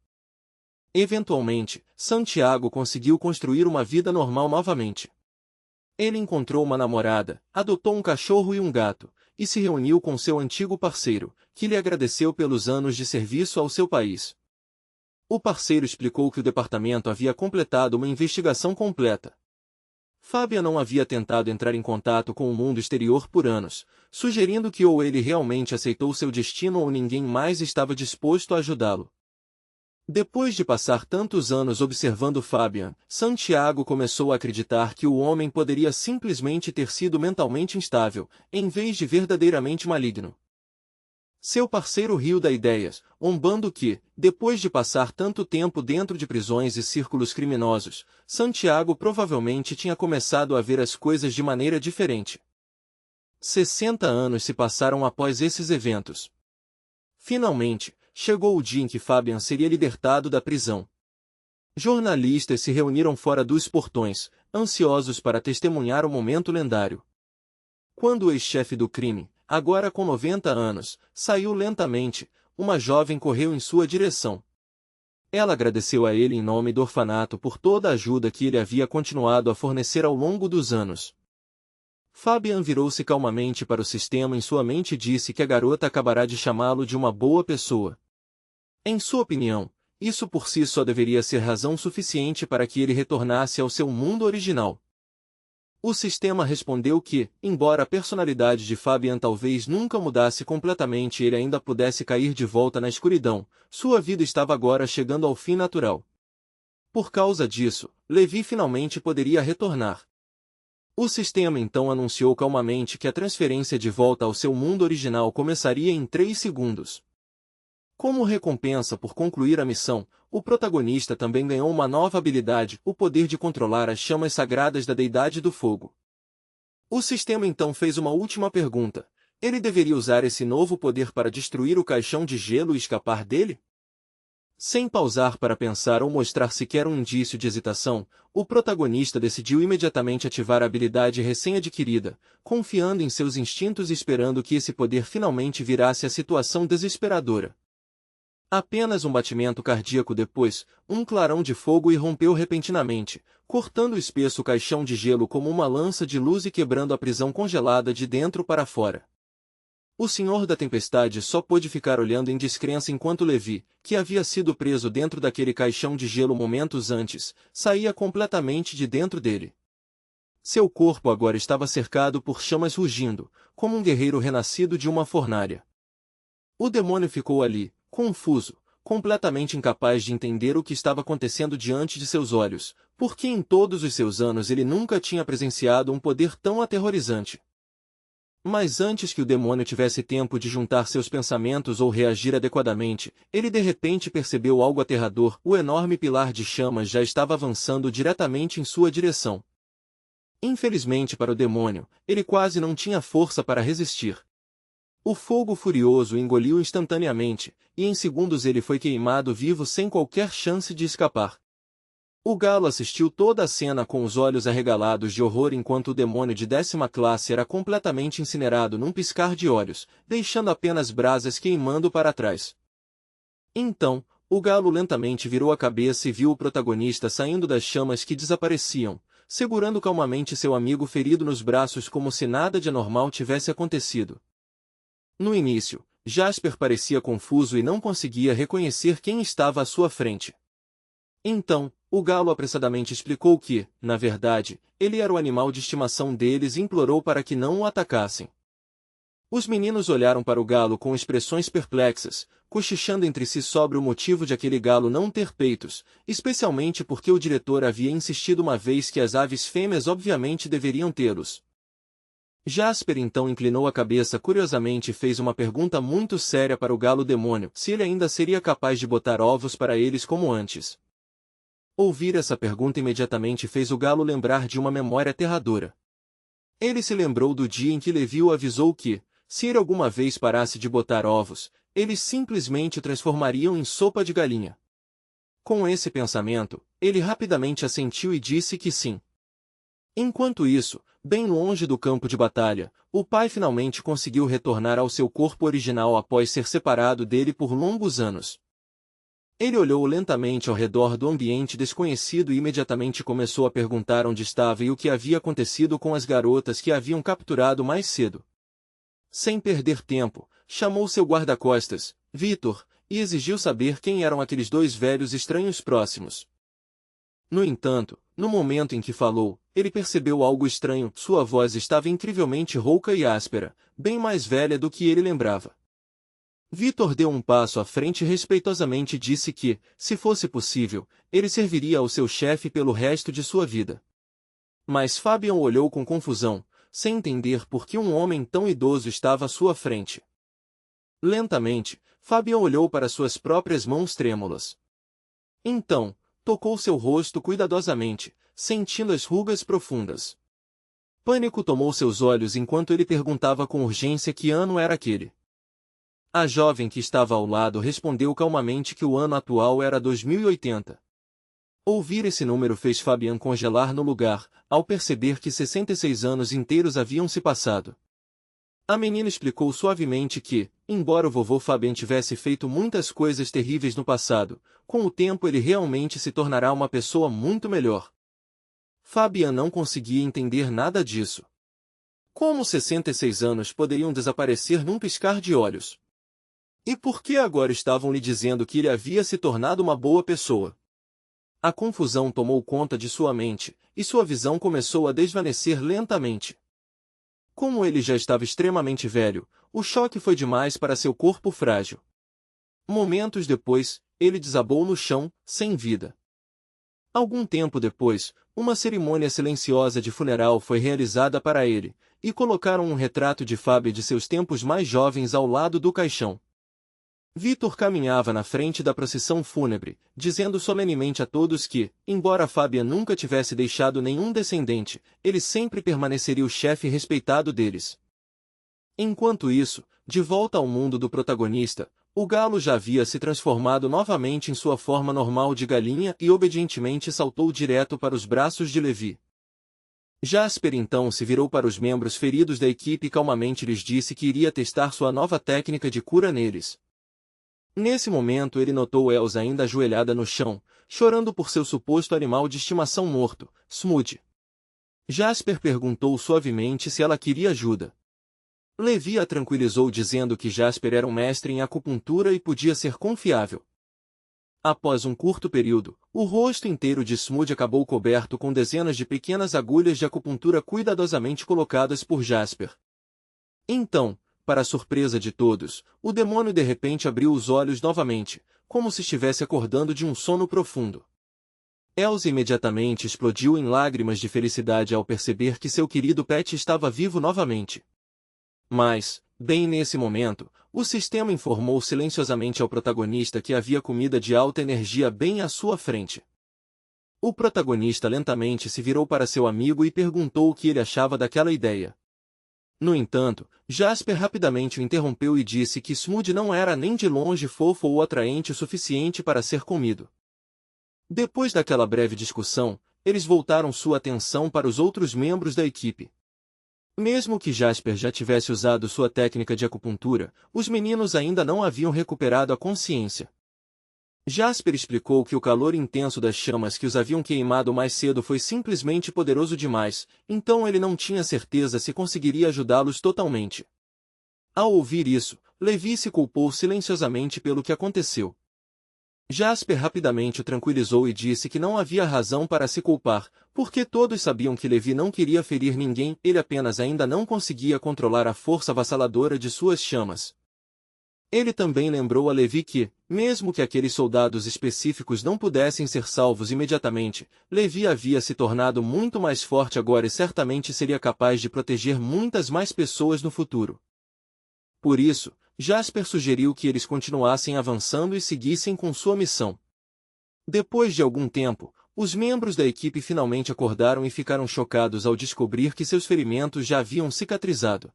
S1: Eventualmente, Santiago conseguiu construir uma vida normal novamente. Ele encontrou uma namorada, adotou um cachorro e um gato, e se reuniu com seu antigo parceiro, que lhe agradeceu pelos anos de serviço ao seu país. O parceiro explicou que o departamento havia completado uma investigação completa. Fabian não havia tentado entrar em contato com o mundo exterior por anos, sugerindo que ou ele realmente aceitou seu destino ou ninguém mais estava disposto a ajudá-lo. Depois de passar tantos anos observando Fabian, Santiago começou a acreditar que o homem poderia simplesmente ter sido mentalmente instável, em vez de verdadeiramente maligno. Seu parceiro riu da ideia, zombando que, depois de passar tanto tempo dentro de prisões e círculos criminosos, Santiago provavelmente tinha começado a ver as coisas de maneira diferente. 60 anos se passaram após esses eventos. Finalmente, chegou o dia em que Fabian seria libertado da prisão. Jornalistas se reuniram fora dos portões, ansiosos para testemunhar o momento lendário. Quando o ex-chefe do crime, agora com 90 anos, saiu lentamente, uma jovem correu em sua direção. Ela agradeceu a ele em nome do orfanato por toda a ajuda que ele havia continuado a fornecer ao longo dos anos. Fabian virou-se calmamente para o sistema em sua mente e disse que a garota acabará de chamá-lo de uma boa pessoa. Em sua opinião, isso por si só deveria ser razão suficiente para que ele retornasse ao seu mundo original. O sistema respondeu que, embora a personalidade de Fabian talvez nunca mudasse completamente e ele ainda pudesse cair de volta na escuridão, sua vida estava agora chegando ao fim natural. Por causa disso, Levi finalmente poderia retornar. O sistema então anunciou calmamente que a transferência de volta ao seu mundo original começaria em 3 segundos. Como recompensa por concluir a missão, o protagonista também ganhou uma nova habilidade, o poder de controlar as chamas sagradas da Deidade do Fogo. O sistema então fez uma última pergunta: ele deveria usar esse novo poder para destruir o caixão de gelo e escapar dele? Sem pausar para pensar ou mostrar sequer um indício de hesitação, o protagonista decidiu imediatamente ativar a habilidade recém-adquirida, confiando em seus instintos e esperando que esse poder finalmente virasse a situação desesperadora. Apenas um batimento cardíaco depois, um clarão de fogo irrompeu repentinamente, cortando o espesso caixão de gelo como uma lança de luz e quebrando a prisão congelada de dentro para fora. O Senhor da Tempestade só pôde ficar olhando em descrença enquanto Levi, que havia sido preso dentro daquele caixão de gelo momentos antes, saía completamente de dentro dele. Seu corpo agora estava cercado por chamas rugindo, como um guerreiro renascido de uma fornalha. O demônio ficou ali, confuso, completamente incapaz de entender o que estava acontecendo diante de seus olhos, porque em todos os seus anos ele nunca tinha presenciado um poder tão aterrorizante. Mas antes que o demônio tivesse tempo de juntar seus pensamentos ou reagir adequadamente, ele de repente percebeu algo aterrador: o enorme pilar de chamas já estava avançando diretamente em sua direção. Infelizmente para o demônio, ele quase não tinha força para resistir. O fogo furioso o engoliu instantaneamente, e em segundos ele foi queimado vivo sem qualquer chance de escapar. O galo assistiu toda a cena com os olhos arregalados de horror enquanto o demônio de 10ª classe era completamente incinerado num piscar de olhos, deixando apenas brasas queimando para trás. Então, o galo lentamente virou a cabeça e viu o protagonista saindo das chamas que desapareciam, segurando calmamente seu amigo ferido nos braços como se nada de anormal tivesse acontecido. No início, Jasper parecia confuso e não conseguia reconhecer quem estava à sua frente. Então, o galo apressadamente explicou que, na verdade, ele era o animal de estimação deles e implorou para que não o atacassem. Os meninos olharam para o galo com expressões perplexas, cochichando entre si sobre o motivo de aquele galo não ter peitos, especialmente porque o diretor havia insistido uma vez que as aves fêmeas obviamente deveriam tê-los. Jasper então inclinou a cabeça curiosamente e fez uma pergunta muito séria para o galo demônio: se ele ainda seria capaz de botar ovos para eles como antes. Ouvir essa pergunta imediatamente fez o galo lembrar de uma memória aterradora. Ele se lembrou do dia em que Levi o avisou que, se ele alguma vez parasse de botar ovos, eles simplesmente o transformariam em sopa de galinha. Com esse pensamento, ele rapidamente assentiu e disse que sim. Enquanto isso, bem longe do campo de batalha, o pai finalmente conseguiu retornar ao seu corpo original após ser separado dele por longos anos. Ele olhou lentamente ao redor do ambiente desconhecido e imediatamente começou a perguntar onde estava e o que havia acontecido com as garotas que haviam capturado mais cedo. Sem perder tempo, chamou seu guarda-costas, Vitor, e exigiu saber quem eram aqueles dois velhos estranhos próximos. No entanto, no momento em que falou, ele percebeu algo estranho. Sua voz estava incrivelmente rouca e áspera, bem mais velha do que ele lembrava. Vitor deu um passo à frente e respeitosamente disse que, se fosse possível, ele serviria ao seu chefe pelo resto de sua vida. Mas Fabian olhou com confusão, sem entender por que um homem tão idoso estava à sua frente. Lentamente, Fabian olhou para suas próprias mãos trêmulas. Então, tocou seu rosto cuidadosamente, sentindo as rugas profundas. Pânico tomou seus olhos enquanto ele perguntava com urgência que ano era aquele. A jovem que estava ao lado respondeu calmamente que o ano atual era 2080. Ouvir esse número fez Fabian congelar no lugar, ao perceber que 66 anos inteiros haviam se passado. A menina explicou suavemente que, embora o vovô Fabian tivesse feito muitas coisas terríveis no passado, com o tempo ele realmente se tornará uma pessoa muito melhor. Fabian não conseguia entender nada disso. Como 66 anos poderiam desaparecer num piscar de olhos? E por que agora estavam lhe dizendo que ele havia se tornado uma boa pessoa? A confusão tomou conta de sua mente, e sua visão começou a desvanecer lentamente. Como ele já estava extremamente velho, o choque foi demais para seu corpo frágil. Momentos depois, ele desabou no chão, sem vida. Algum tempo depois, uma cerimônia silenciosa de funeral foi realizada para ele, e colocaram um retrato de Fábio de seus tempos mais jovens ao lado do caixão. Vitor caminhava na frente da procissão fúnebre, dizendo solenemente a todos que, embora Fabian nunca tivesse deixado nenhum descendente, ele sempre permaneceria o chefe respeitado deles. Enquanto isso, de volta ao mundo do protagonista, o galo já havia se transformado novamente em sua forma normal de galinha e obedientemente saltou direto para os braços de Levi. Jasper então se virou para os membros feridos da equipe e calmamente lhes disse que iria testar sua nova técnica de cura neles. Nesse momento ele notou Elsa ainda ajoelhada no chão, chorando por seu suposto animal de estimação morto, Smoothie. Jasper perguntou suavemente se ela queria ajuda. Levi a tranquilizou dizendo que Jasper era um mestre em acupuntura e podia ser confiável. Após um curto período, o rosto inteiro de Smoothie acabou coberto com dezenas de pequenas agulhas de acupuntura cuidadosamente colocadas por Jasper. Então, para a surpresa de todos, o demônio de repente abriu os olhos novamente, como se estivesse acordando de um sono profundo. Elsa imediatamente explodiu em lágrimas de felicidade ao perceber que seu querido pet estava vivo novamente. Mas, bem nesse momento, o sistema informou silenciosamente ao protagonista que havia comida de alta energia bem à sua frente. O protagonista lentamente se virou para seu amigo e perguntou o que ele achava daquela ideia. No entanto, Jasper rapidamente o interrompeu e disse que Smoothie não era nem de longe fofo ou atraente o suficiente para ser comido. Depois daquela breve discussão, eles voltaram sua atenção para os outros membros da equipe. Mesmo que Jasper já tivesse usado sua técnica de acupuntura, os meninos ainda não haviam recuperado a consciência. Jasper explicou que o calor intenso das chamas que os haviam queimado mais cedo foi simplesmente poderoso demais, então ele não tinha certeza se conseguiria ajudá-los totalmente. Ao ouvir isso, Levi se culpou silenciosamente pelo que aconteceu. Jasper rapidamente o tranquilizou e disse que não havia razão para se culpar, porque todos sabiam que Levi não queria ferir ninguém, ele apenas ainda não conseguia controlar a força avassaladora de suas chamas. Ele também lembrou a Levi que, mesmo que aqueles soldados específicos não pudessem ser salvos imediatamente, Levi havia se tornado muito mais forte agora e certamente seria capaz de proteger muitas mais pessoas no futuro. Por isso, Jasper sugeriu que eles continuassem avançando e seguissem com sua missão. Depois de algum tempo, os membros da equipe finalmente acordaram e ficaram chocados ao descobrir que seus ferimentos já haviam cicatrizado.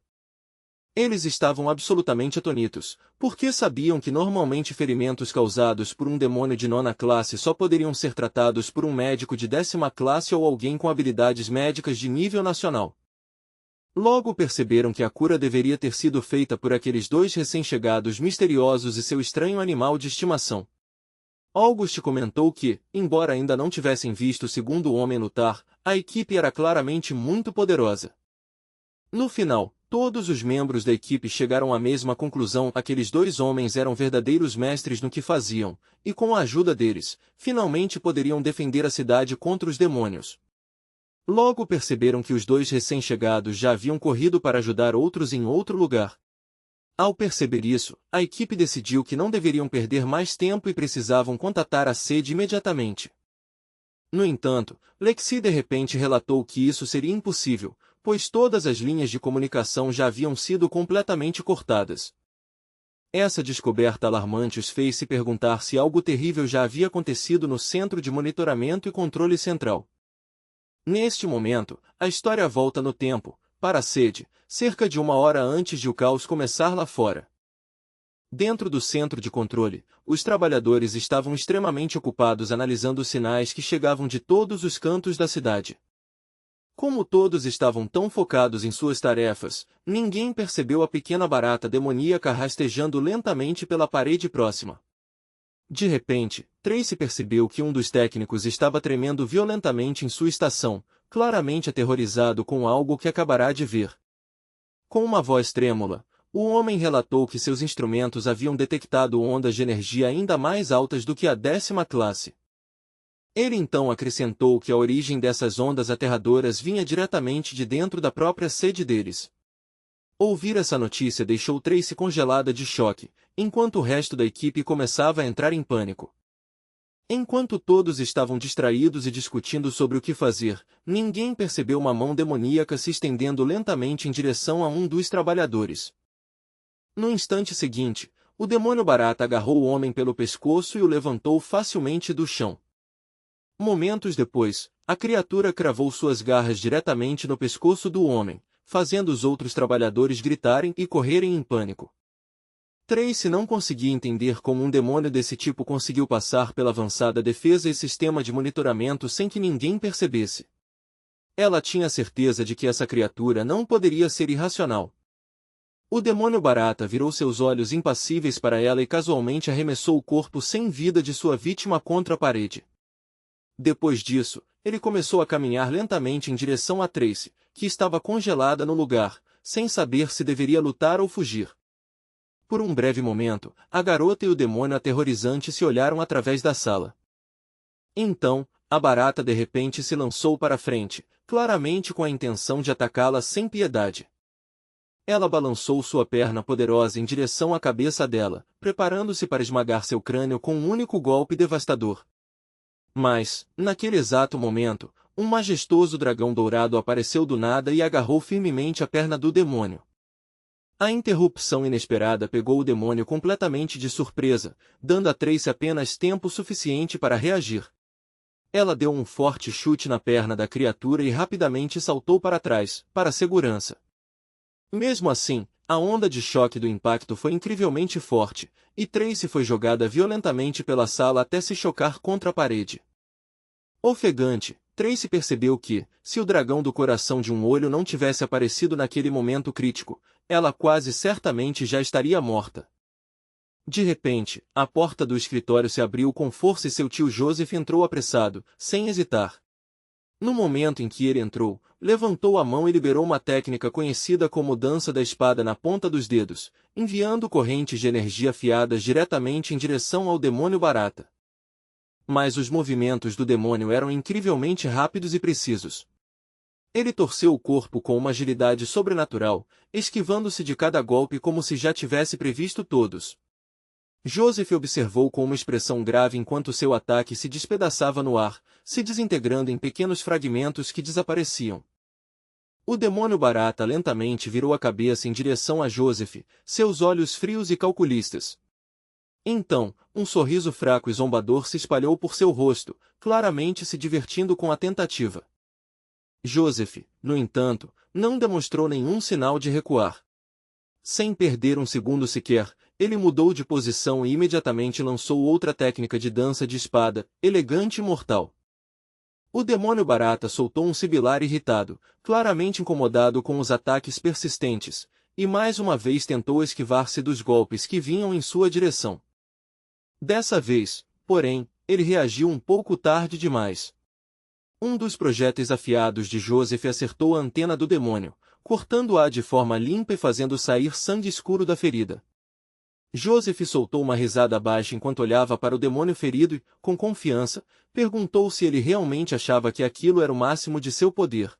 S1: Eles estavam absolutamente atônitos, porque sabiam que normalmente ferimentos causados por um demônio de 9ª classe só poderiam ser tratados por um médico de 10ª classe ou alguém com habilidades médicas de nível nacional. Logo perceberam que a cura deveria ter sido feita por aqueles dois recém-chegados misteriosos e seu estranho animal de estimação. August comentou que, embora ainda não tivessem visto o segundo homem lutar, a equipe era claramente muito poderosa. No final, todos os membros da equipe chegaram à mesma conclusão: aqueles dois homens eram verdadeiros mestres no que faziam, e com a ajuda deles, finalmente poderiam defender a cidade contra os demônios. Logo perceberam que os dois recém-chegados já haviam corrido para ajudar outros em outro lugar. Ao perceber isso, a equipe decidiu que não deveriam perder mais tempo e precisavam contatar a sede imediatamente. No entanto, Lexi de repente relatou que isso seria impossível, pois todas as linhas de comunicação já haviam sido completamente cortadas. Essa descoberta alarmante os fez se perguntar se algo terrível já havia acontecido no Centro de Monitoramento e Controle Central. Neste momento, a história volta no tempo, para a sede, cerca de 1 hora antes de o caos começar lá fora. Dentro do centro de controle, os trabalhadores estavam extremamente ocupados analisando os sinais que chegavam de todos os cantos da cidade. Como todos estavam tão focados em suas tarefas, ninguém percebeu a pequena barata demoníaca rastejando lentamente pela parede próxima. De repente, Tracy percebeu que um dos técnicos estava tremendo violentamente em sua estação, claramente aterrorizado com algo que acabará de ver. Com uma voz trêmula, o homem relatou que seus instrumentos haviam detectado ondas de energia ainda mais altas do que a 10ª classe. Ele então acrescentou que a origem dessas ondas aterradoras vinha diretamente de dentro da própria sede deles. Ouvir essa notícia deixou Tracy congelada de choque, enquanto o resto da equipe começava a entrar em pânico. Enquanto todos estavam distraídos e discutindo sobre o que fazer, ninguém percebeu uma mão demoníaca se estendendo lentamente em direção a um dos trabalhadores. No instante seguinte, o demônio barata agarrou o homem pelo pescoço e o levantou facilmente do chão. Momentos depois, a criatura cravou suas garras diretamente no pescoço do homem, fazendo os outros trabalhadores gritarem e correrem em pânico. Tracy não conseguia entender como um demônio desse tipo conseguiu passar pela avançada defesa e sistema de monitoramento sem que ninguém percebesse. Ela tinha certeza de que essa criatura não poderia ser irracional. O demônio barata virou seus olhos impassíveis para ela e casualmente arremessou o corpo sem vida de sua vítima contra a parede. Depois disso, ele começou a caminhar lentamente em direção a Tracy, que estava congelada no lugar, sem saber se deveria lutar ou fugir. Por um breve momento, a garota e o demônio aterrorizante se olharam através da sala. Então, a barata de repente se lançou para frente, claramente com a intenção de atacá-la sem piedade. Ela balançou sua perna poderosa em direção à cabeça dela, preparando-se para esmagar seu crânio com um único golpe devastador. Mas, naquele exato momento, um majestoso dragão dourado apareceu do nada e agarrou firmemente a perna do demônio. A interrupção inesperada pegou o demônio completamente de surpresa, dando a Tracy apenas tempo suficiente para reagir. Ela deu um forte chute na perna da criatura e rapidamente saltou para trás, para a segurança. Mesmo assim, a onda de choque do impacto foi incrivelmente forte, e Tracy foi jogada violentamente pela sala até se chocar contra a parede. Ofegante, Tracy percebeu que, se o dragão do coração de um olho não tivesse aparecido naquele momento crítico, ela quase certamente já estaria morta. De repente, a porta do escritório se abriu com força e seu tio Joseph entrou apressado, sem hesitar. No momento em que ele entrou, levantou a mão e liberou uma técnica conhecida como dança da espada na ponta dos dedos, enviando correntes de energia afiadas diretamente em direção ao demônio barata. Mas os movimentos do demônio eram incrivelmente rápidos e precisos. Ele torceu o corpo com uma agilidade sobrenatural, esquivando-se de cada golpe como se já tivesse previsto todos. Joseph observou com uma expressão grave enquanto seu ataque se despedaçava no ar, se desintegrando em pequenos fragmentos que desapareciam. O demônio barata lentamente virou a cabeça em direção a Joseph, seus olhos frios e calculistas. Então, um sorriso fraco e zombador se espalhou por seu rosto, claramente se divertindo com a tentativa. Joseph, no entanto, não demonstrou nenhum sinal de recuar. Sem perder um segundo sequer, ele mudou de posição e imediatamente lançou outra técnica de dança de espada, elegante e mortal. O demônio barata soltou um sibilar irritado, claramente incomodado com os ataques persistentes, e mais uma vez tentou esquivar-se dos golpes que vinham em sua direção. Dessa vez, porém, ele reagiu um pouco tarde demais. Um dos projéteis afiados de Joseph acertou a antena do demônio, cortando-a de forma limpa e fazendo sair sangue escuro da ferida. Joseph soltou uma risada baixa enquanto olhava para o demônio ferido e, com confiança, perguntou se ele realmente achava que aquilo era o máximo de seu poder.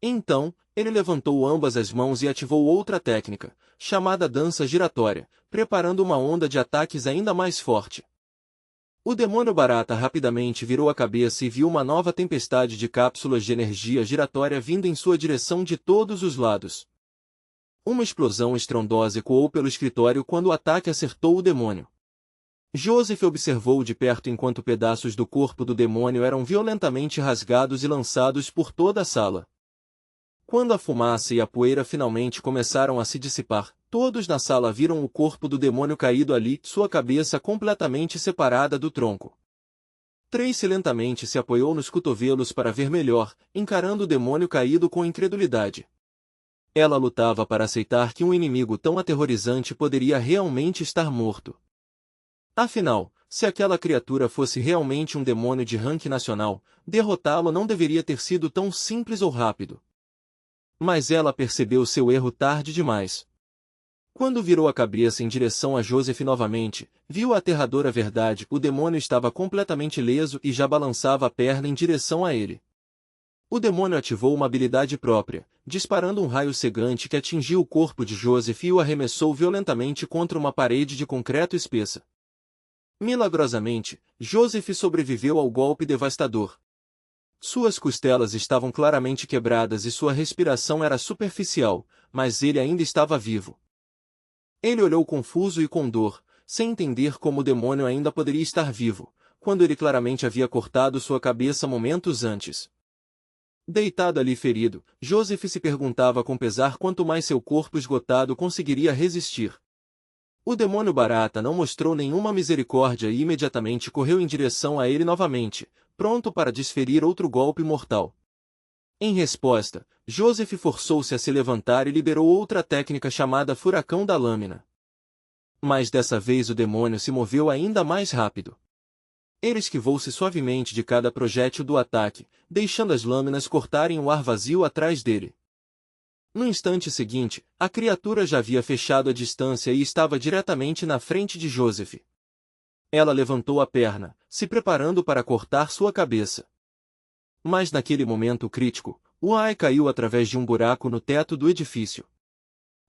S1: Então, ele levantou ambas as mãos e ativou outra técnica, chamada dança giratória, preparando uma onda de ataques ainda mais forte. O demônio barata rapidamente virou a cabeça e viu uma nova tempestade de cápsulas de energia giratória vindo em sua direção de todos os lados. Uma explosão estrondosa ecoou pelo escritório quando o ataque acertou o demônio. Joseph observou de perto enquanto pedaços do corpo do demônio eram violentamente rasgados e lançados por toda a sala. Quando a fumaça e a poeira finalmente começaram a se dissipar, todos na sala viram o corpo do demônio caído ali, sua cabeça completamente separada do tronco. Tracy lentamente se apoiou nos cotovelos para ver melhor, encarando o demônio caído com incredulidade. Ela lutava para aceitar que um inimigo tão aterrorizante poderia realmente estar morto. Afinal, se aquela criatura fosse realmente um demônio de ranking nacional, derrotá-lo não deveria ter sido tão simples ou rápido. Mas ela percebeu seu erro tarde demais. Quando virou a cabeça em direção a Joseph novamente, viu a aterradora verdade: o demônio estava completamente ileso e já balançava a perna em direção a ele. O demônio ativou uma habilidade própria, disparando um raio cegante que atingiu o corpo de Joseph e o arremessou violentamente contra uma parede de concreto espessa. Milagrosamente, Joseph sobreviveu ao golpe devastador. Suas costelas estavam claramente quebradas e sua respiração era superficial, mas ele ainda estava vivo. Ele olhou confuso e com dor, sem entender como o demônio ainda poderia estar vivo, quando ele claramente havia cortado sua cabeça momentos antes. Deitado ali ferido, Joseph se perguntava com pesar quanto mais seu corpo esgotado conseguiria resistir. O demônio barata não mostrou nenhuma misericórdia e imediatamente correu em direção a ele novamente, pronto para desferir outro golpe mortal. Em resposta, Joseph forçou-se a se levantar e liberou outra técnica chamada Furacão da Lâmina. Mas dessa vez o demônio se moveu ainda mais rápido. Ele esquivou-se suavemente de cada projétil do ataque, deixando as lâminas cortarem o ar vazio atrás dele. No instante seguinte, a criatura já havia fechado a distância e estava diretamente na frente de Joseph. Ela levantou a perna, se preparando para cortar sua cabeça. Mas naquele momento crítico, o Ai caiu através de um buraco no teto do edifício.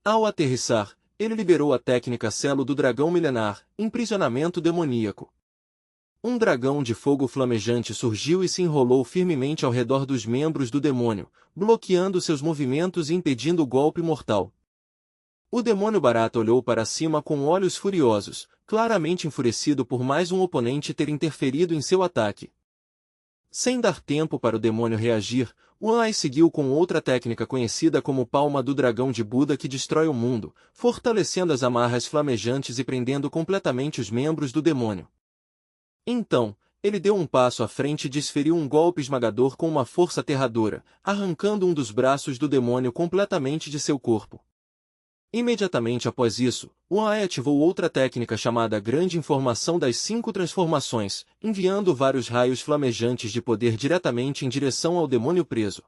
S1: Ao aterrissar, ele liberou a técnica Selo do Dragão Milenar, Imprisionamento Demoníaco. Um dragão de fogo flamejante surgiu e se enrolou firmemente ao redor dos membros do demônio, bloqueando seus movimentos e impedindo o golpe mortal. O demônio barata olhou para cima com olhos furiosos, claramente enfurecido por mais um oponente ter interferido em seu ataque. Sem dar tempo para o demônio reagir, o Ai seguiu com outra técnica conhecida como Palma do Dragão de Buda que destrói o mundo, fortalecendo as amarras flamejantes e prendendo completamente os membros do demônio. Então, ele deu um passo à frente e desferiu um golpe esmagador com uma força aterradora, arrancando um dos braços do demônio completamente de seu corpo. Imediatamente após isso, o Ai ativou outra técnica chamada Grande Informação das 5 Transformações, enviando vários raios flamejantes de poder diretamente em direção ao demônio preso.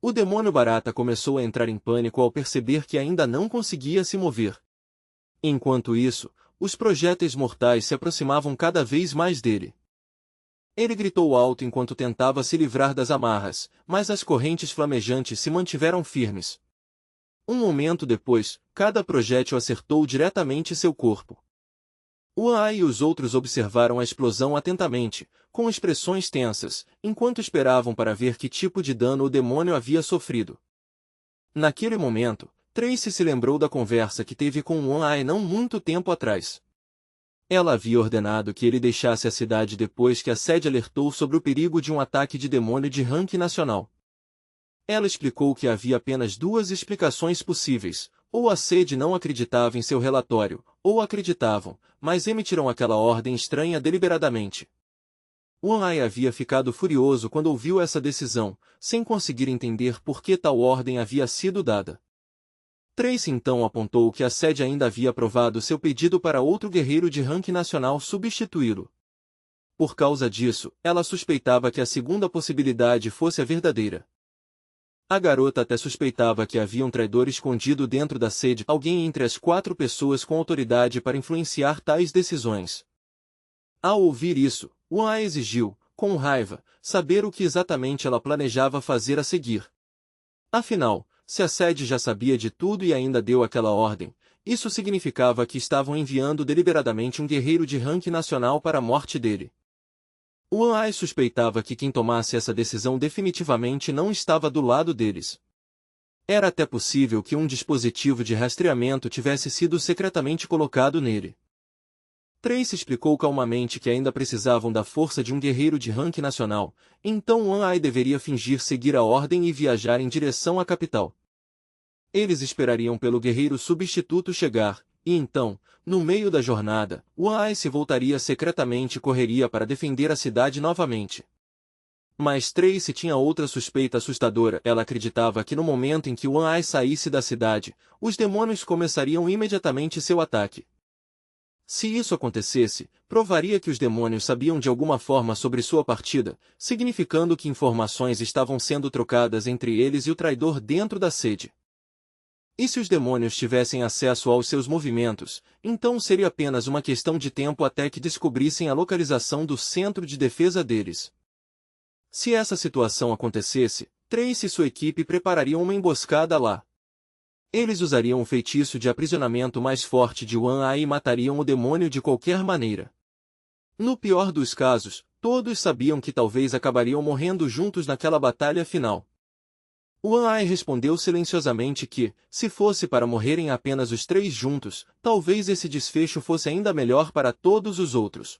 S1: O demônio barata começou a entrar em pânico ao perceber que ainda não conseguia se mover. Enquanto isso, os projéteis mortais se aproximavam cada vez mais dele. Ele gritou alto enquanto tentava se livrar das amarras, mas as correntes flamejantes se mantiveram firmes. Um momento depois, cada projétil acertou diretamente seu corpo. O Ai e os outros observaram a explosão atentamente, com expressões tensas, enquanto esperavam para ver que tipo de dano o demônio havia sofrido. Naquele momento, Tracy se lembrou da conversa que teve com o Ai não muito tempo atrás. Ela havia ordenado que ele deixasse a cidade depois que a sede alertou sobre o perigo de um ataque de demônio de ranking nacional. Ela explicou que havia apenas duas explicações possíveis: Ou a sede não acreditava em seu relatório, ou acreditavam, mas emitiram aquela ordem estranha deliberadamente. Wan Ai havia ficado furioso quando ouviu essa decisão, sem conseguir entender por que tal ordem havia sido dada. Tracy então apontou que a sede ainda havia aprovado seu pedido para outro guerreiro de ranking nacional substituí-lo. Por causa disso, ela suspeitava que a segunda possibilidade fosse a verdadeira. A garota até suspeitava que havia um traidor escondido dentro da sede, alguém entre as 4 pessoas com autoridade para influenciar tais decisões. Ao ouvir isso, Wan Ai exigiu, com raiva, saber o que exatamente ela planejava fazer a seguir. Afinal, se a sede já sabia de tudo e ainda deu aquela ordem, isso significava que estavam enviando deliberadamente um guerreiro de ranking nacional para a morte dele. Wan Ai suspeitava que quem tomasse essa decisão definitivamente não estava do lado deles. Era até possível que um dispositivo de rastreamento tivesse sido secretamente colocado nele. Tracy explicou calmamente que ainda precisavam da força de um guerreiro de ranking nacional, então Wan Ai deveria fingir seguir a ordem e viajar em direção à capital. Eles esperariam pelo guerreiro substituto chegar, e então, no meio da jornada, Wan Ai se voltaria secretamente e correria para defender a cidade novamente. Mas Tracy tinha outra suspeita assustadora. Ela acreditava que no momento em que Wan Ai saísse da cidade, os demônios começariam imediatamente seu ataque. Se isso acontecesse, provaria que os demônios sabiam de alguma forma sobre sua partida, significando que informações estavam sendo trocadas entre eles e o traidor dentro da sede. E se os demônios tivessem acesso aos seus movimentos, então seria apenas uma questão de tempo até que descobrissem a localização do centro de defesa deles. Se essa situação acontecesse, Tracy e sua equipe preparariam uma emboscada lá. Eles usariam o feitiço de aprisionamento mais forte de Wan Ai e matariam o demônio de qualquer maneira. No pior dos casos, todos sabiam que talvez acabariam morrendo juntos naquela batalha final. Wan Ai respondeu silenciosamente que, se fosse para morrerem apenas os 3 juntos, talvez esse desfecho fosse ainda melhor para todos os outros.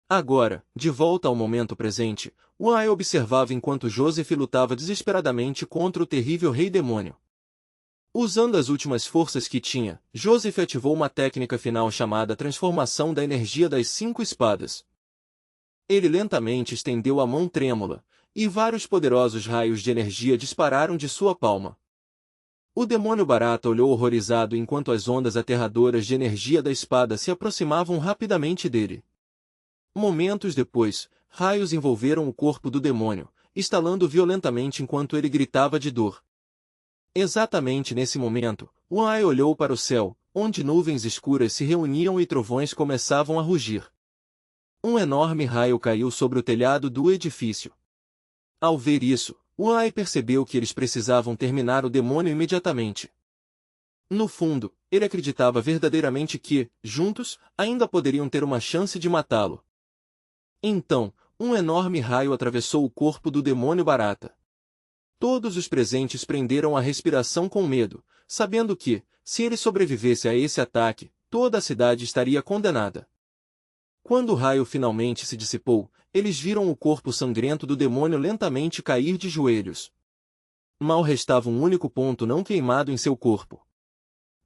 S1: Agora, de volta ao momento presente, Wan Ai observava enquanto Joseph lutava desesperadamente contra o terrível rei demônio. Usando as últimas forças que tinha, Joseph ativou uma técnica final chamada Transformação da Energia das 5 Espadas. Ele lentamente estendeu a mão trêmula, e vários poderosos raios de energia dispararam de sua palma. O demônio barata olhou horrorizado enquanto as ondas aterradoras de energia da espada se aproximavam rapidamente dele. Momentos depois, raios envolveram o corpo do demônio, estalando violentamente enquanto ele gritava de dor. Exatamente nesse momento, Wan Ai olhou para o céu, onde nuvens escuras se reuniam e trovões começavam a rugir. Um enorme raio caiu sobre o telhado do edifício. Ao ver isso, Wan Ai percebeu que eles precisavam terminar o demônio imediatamente. No fundo, ele acreditava verdadeiramente que, juntos, ainda poderiam ter uma chance de matá-lo. Então, um enorme raio atravessou o corpo do demônio barata. Todos os presentes prenderam a respiração com medo, sabendo que, se ele sobrevivesse a esse ataque, toda a cidade estaria condenada. Quando o raio finalmente se dissipou, eles viram o corpo sangrento do demônio lentamente cair de joelhos. Mal restava um único ponto não queimado em seu corpo.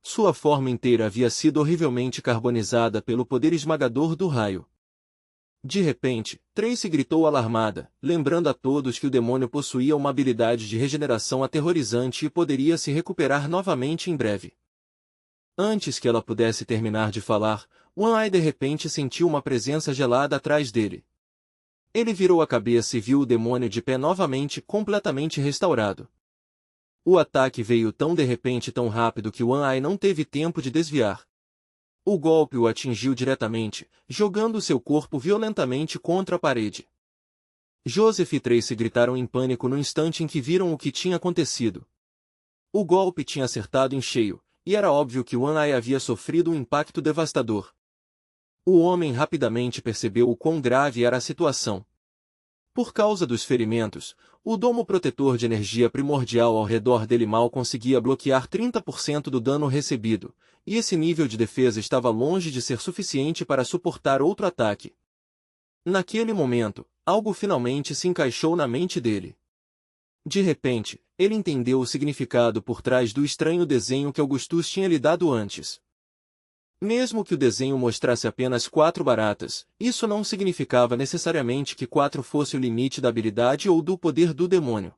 S1: Sua forma inteira havia sido horrivelmente carbonizada pelo poder esmagador do raio. De repente, Tracy gritou alarmada, lembrando a todos que o demônio possuía uma habilidade de regeneração aterrorizante e poderia se recuperar novamente em breve. Antes que ela pudesse terminar de falar, Wan Ai de repente sentiu uma presença gelada atrás dele. Ele virou a cabeça e viu o demônio de pé novamente, completamente restaurado. O ataque veio tão de repente e tão rápido que Wan Ai não teve tempo de desviar. O golpe o atingiu diretamente, jogando seu corpo violentamente contra a parede. Joseph e Tracy gritaram em pânico no instante em que viram o que tinha acontecido. O golpe tinha acertado em cheio, e era óbvio que Wan Ai havia sofrido um impacto devastador. O homem rapidamente percebeu o quão grave era a situação. Por causa dos ferimentos, o domo protetor de energia primordial ao redor dele mal conseguia bloquear 30% do dano recebido, e esse nível de defesa estava longe de ser suficiente para suportar outro ataque. Naquele momento, algo finalmente se encaixou na mente dele. De repente, ele entendeu o significado por trás do estranho desenho que Augustus tinha lhe dado antes. Mesmo que o desenho mostrasse apenas 4 baratas, isso não significava necessariamente que 4 fosse o limite da habilidade ou do poder do demônio.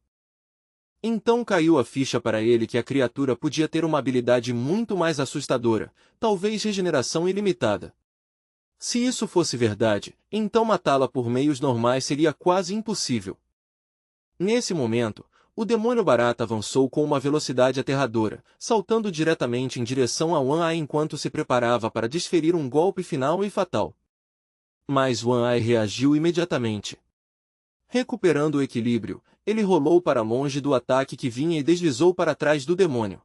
S1: Então caiu a ficha para ele que a criatura podia ter uma habilidade muito mais assustadora, talvez regeneração ilimitada. Se isso fosse verdade, então matá-la por meios normais seria quase impossível. Nesse momento, o demônio barata avançou com uma velocidade aterradora, saltando diretamente em direção a Wan-Ai enquanto se preparava para desferir um golpe final e fatal. Mas Wan-Ai reagiu imediatamente. Recuperando o equilíbrio, ele rolou para longe do ataque que vinha e deslizou para trás do demônio.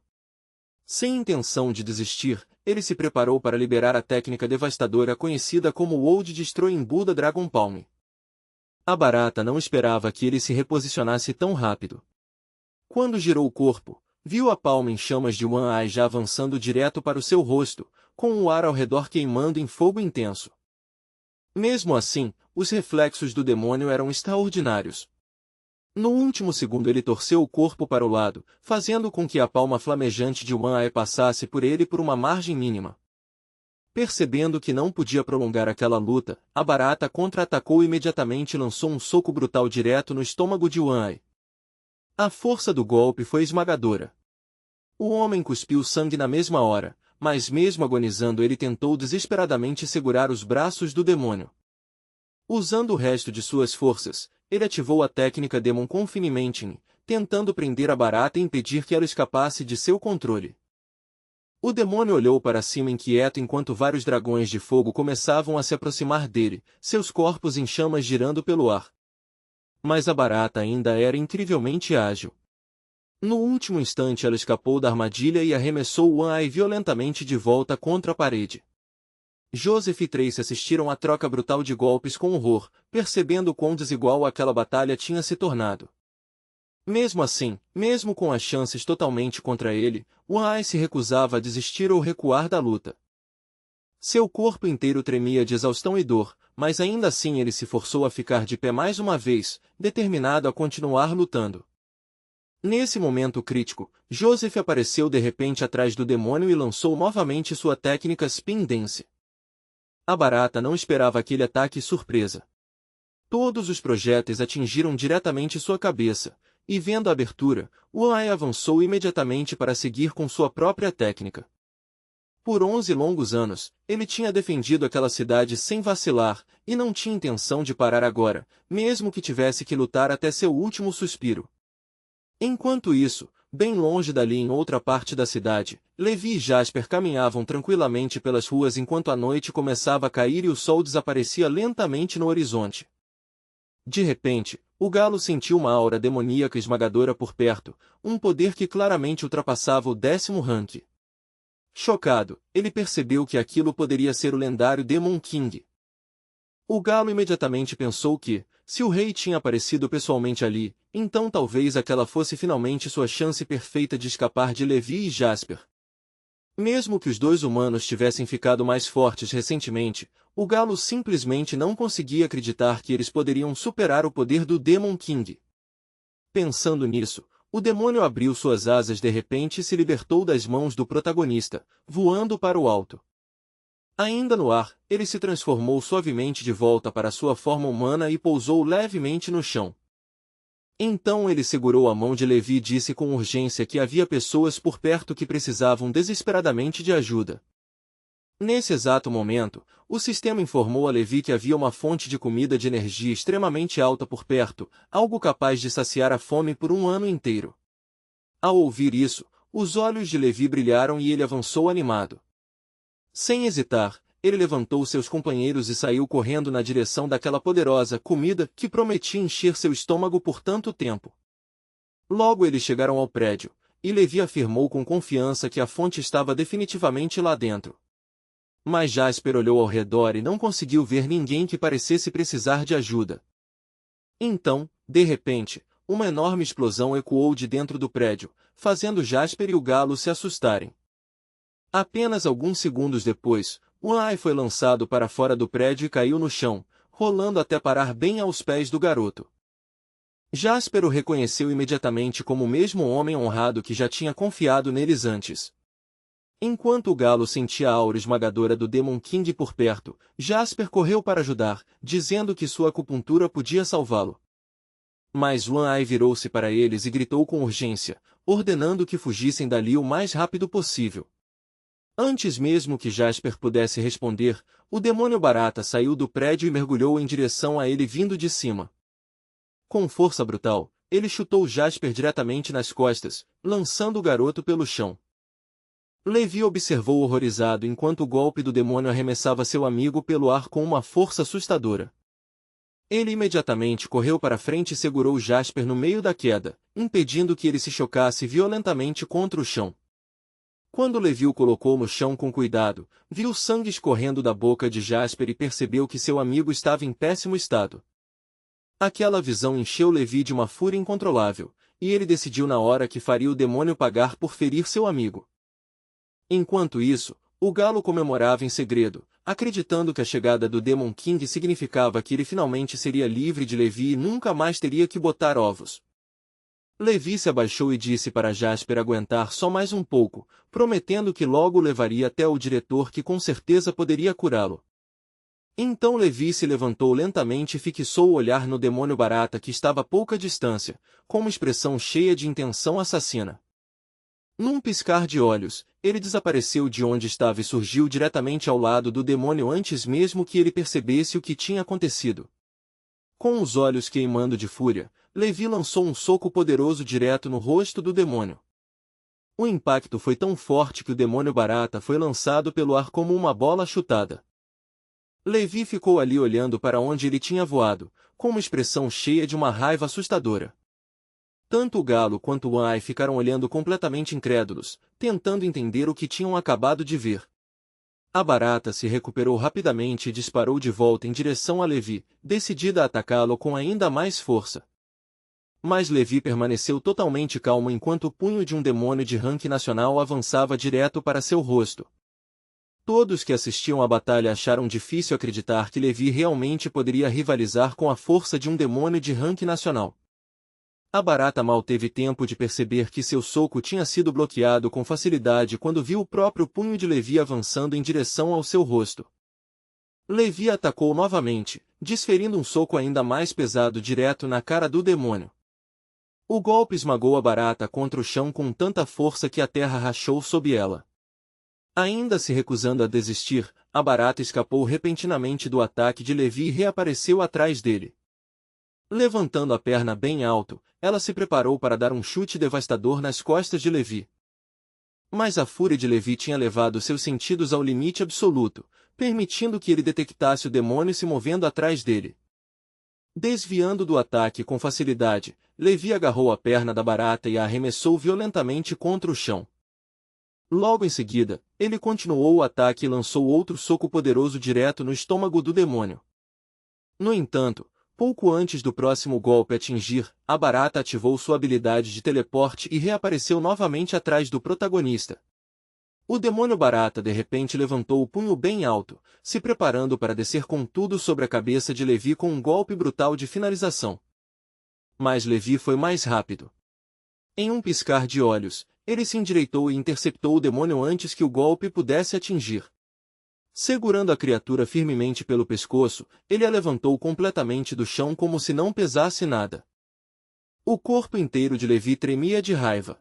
S1: Sem intenção de desistir, ele se preparou para liberar a técnica devastadora conhecida como Old Destroying Buddha Dragon Palm. A barata não esperava que ele se reposicionasse tão rápido. Quando girou o corpo, viu a palma em chamas de Wan-Ai já avançando direto para o seu rosto, com o ar ao redor queimando em fogo intenso. Mesmo assim, os reflexos do demônio eram extraordinários. No último segundo ele torceu o corpo para o lado, fazendo com que a palma flamejante de Wan-Ai passasse por ele por uma margem mínima. Percebendo que não podia prolongar aquela luta, a barata contra-atacou imediatamente e lançou um soco brutal direto no estômago de Wan-Ai. A força do golpe foi esmagadora. O homem cuspiu sangue na mesma hora, mas mesmo agonizando ele tentou desesperadamente segurar os braços do demônio. Usando o resto de suas forças, ele ativou a técnica Demon Confinement, tentando prender a barata e impedir que ela escapasse de seu controle. O demônio olhou para cima inquieto enquanto vários dragões de fogo começavam a se aproximar dele, seus corpos em chamas girando pelo ar. Mas a barata ainda era incrivelmente ágil. No último instante ela escapou da armadilha e arremessou Wan-Ai violentamente de volta contra a parede. Joseph e Trace assistiram à troca brutal de golpes com horror, percebendo quão desigual aquela batalha tinha se tornado. Mesmo assim, mesmo com as chances totalmente contra ele, Wan-Ai se recusava a desistir ou recuar da luta. Seu corpo inteiro tremia de exaustão e dor, mas ainda assim ele se forçou a ficar de pé mais uma vez, determinado a continuar lutando. Nesse momento crítico, Joseph apareceu de repente atrás do demônio e lançou novamente sua técnica Spin Dance. A barata não esperava aquele ataque surpresa. Todos os projéteis atingiram diretamente sua cabeça, e vendo a abertura, Wan-Ai avançou imediatamente para seguir com sua própria técnica. Por 11 longos anos, ele tinha defendido aquela cidade sem vacilar, e não tinha intenção de parar agora, mesmo que tivesse que lutar até seu último suspiro. Enquanto isso, bem longe dali em outra parte da cidade, Levi e Jasper caminhavam tranquilamente pelas ruas enquanto a noite começava a cair e o sol desaparecia lentamente no horizonte. De repente, o galo sentiu uma aura demoníaca esmagadora por perto, um poder que claramente ultrapassava o 10º rank. Chocado, ele percebeu que aquilo poderia ser o lendário Demon King. O galo imediatamente pensou que, se o rei tinha aparecido pessoalmente ali, então talvez aquela fosse finalmente sua chance perfeita de escapar de Levi e Jasper. Mesmo que os dois humanos tivessem ficado mais fortes recentemente, o galo simplesmente não conseguia acreditar que eles poderiam superar o poder do Demon King. Pensando nisso, o demônio abriu suas asas de repente e se libertou das mãos do protagonista, voando para o alto. Ainda no ar, ele se transformou suavemente de volta para sua forma humana e pousou levemente no chão. Então ele segurou a mão de Levi e disse com urgência que havia pessoas por perto que precisavam desesperadamente de ajuda. Nesse exato momento, o sistema informou a Levi que havia uma fonte de comida de energia extremamente alta por perto, algo capaz de saciar a fome por um ano inteiro. Ao ouvir isso, os olhos de Levi brilharam e ele avançou animado. Sem hesitar, ele levantou seus companheiros e saiu correndo na direção daquela poderosa comida que prometia encher seu estômago por tanto tempo. Logo eles chegaram ao prédio, e Levi afirmou com confiança que a fonte estava definitivamente lá dentro. Mas Jasper olhou ao redor e não conseguiu ver ninguém que parecesse precisar de ajuda. Então, de repente, uma enorme explosão ecoou de dentro do prédio, fazendo Jasper e o galo se assustarem. Apenas alguns segundos depois, Wan-Ai foi lançado para fora do prédio e caiu no chão, rolando até parar bem aos pés do garoto. Jasper o reconheceu imediatamente como o mesmo homem honrado que já tinha confiado neles antes. Enquanto o galo sentia a aura esmagadora do Demon King por perto, Jasper correu para ajudar, dizendo que sua acupuntura podia salvá-lo. Mas One-Eye virou-se para eles e gritou com urgência, ordenando que fugissem dali o mais rápido possível. Antes mesmo que Jasper pudesse responder, o demônio barata saiu do prédio e mergulhou em direção a ele vindo de cima. Com força brutal, ele chutou Jasper diretamente nas costas, lançando o garoto pelo chão. Levi observou horrorizado enquanto o golpe do demônio arremessava seu amigo pelo ar com uma força assustadora. Ele imediatamente correu para frente e segurou Jasper no meio da queda, impedindo que ele se chocasse violentamente contra o chão. Quando Levi o colocou no chão com cuidado, viu sangue escorrendo da boca de Jasper e percebeu que seu amigo estava em péssimo estado. Aquela visão encheu Levi de uma fúria incontrolável, e ele decidiu na hora que faria o demônio pagar por ferir seu amigo. Enquanto isso, o galo comemorava em segredo, acreditando que a chegada do Demon King significava que ele finalmente seria livre de Levi e nunca mais teria que botar ovos. Levi se abaixou e disse para Jasper aguentar só mais um pouco, prometendo que logo o levaria até o diretor que com certeza poderia curá-lo. Então Levi se levantou lentamente e fixou o olhar no demônio barata que estava a pouca distância, com uma expressão cheia de intenção assassina. Num piscar de olhos, ele desapareceu de onde estava e surgiu diretamente ao lado do demônio antes mesmo que ele percebesse o que tinha acontecido. Com os olhos queimando de fúria, Levi lançou um soco poderoso direto no rosto do demônio. O impacto foi tão forte que o demônio barata foi lançado pelo ar como uma bola chutada. Levi ficou ali olhando para onde ele tinha voado, com uma expressão cheia de uma raiva assustadora. Tanto o galo quanto o One-Eye ficaram olhando completamente incrédulos, tentando entender o que tinham acabado de ver. A barata se recuperou rapidamente e disparou de volta em direção a Levi, decidida a atacá-lo com ainda mais força. Mas Levi permaneceu totalmente calmo enquanto o punho de um demônio de ranking nacional avançava direto para seu rosto. Todos que assistiam à batalha acharam difícil acreditar que Levi realmente poderia rivalizar com a força de um demônio de ranking nacional. A barata mal teve tempo de perceber que seu soco tinha sido bloqueado com facilidade quando viu o próprio punho de Levi avançando em direção ao seu rosto. Levi atacou novamente, desferindo um soco ainda mais pesado direto na cara do demônio. O golpe esmagou a barata contra o chão com tanta força que a terra rachou sob ela. Ainda se recusando a desistir, a barata escapou repentinamente do ataque de Levi e reapareceu atrás dele. Levantando a perna bem alto, ela se preparou para dar um chute devastador nas costas de Levi. Mas a fúria de Levi tinha levado seus sentidos ao limite absoluto, permitindo que ele detectasse o demônio se movendo atrás dele. Desviando do ataque com facilidade, Levi agarrou a perna da barata e a arremessou violentamente contra o chão. Logo em seguida, ele continuou o ataque e lançou outro soco poderoso direto no estômago do demônio. No entanto, pouco antes do próximo golpe atingir, a barata ativou sua habilidade de teleporte e reapareceu novamente atrás do protagonista. O demônio barata de repente levantou o punho bem alto, se preparando para descer com tudo sobre a cabeça de Levi com um golpe brutal de finalização. Mas Levi foi mais rápido. Em um piscar de olhos, ele se endireitou e interceptou o demônio antes que o golpe pudesse atingir. Segurando a criatura firmemente pelo pescoço, ele a levantou completamente do chão como se não pesasse nada. O corpo inteiro de Levi tremia de raiva.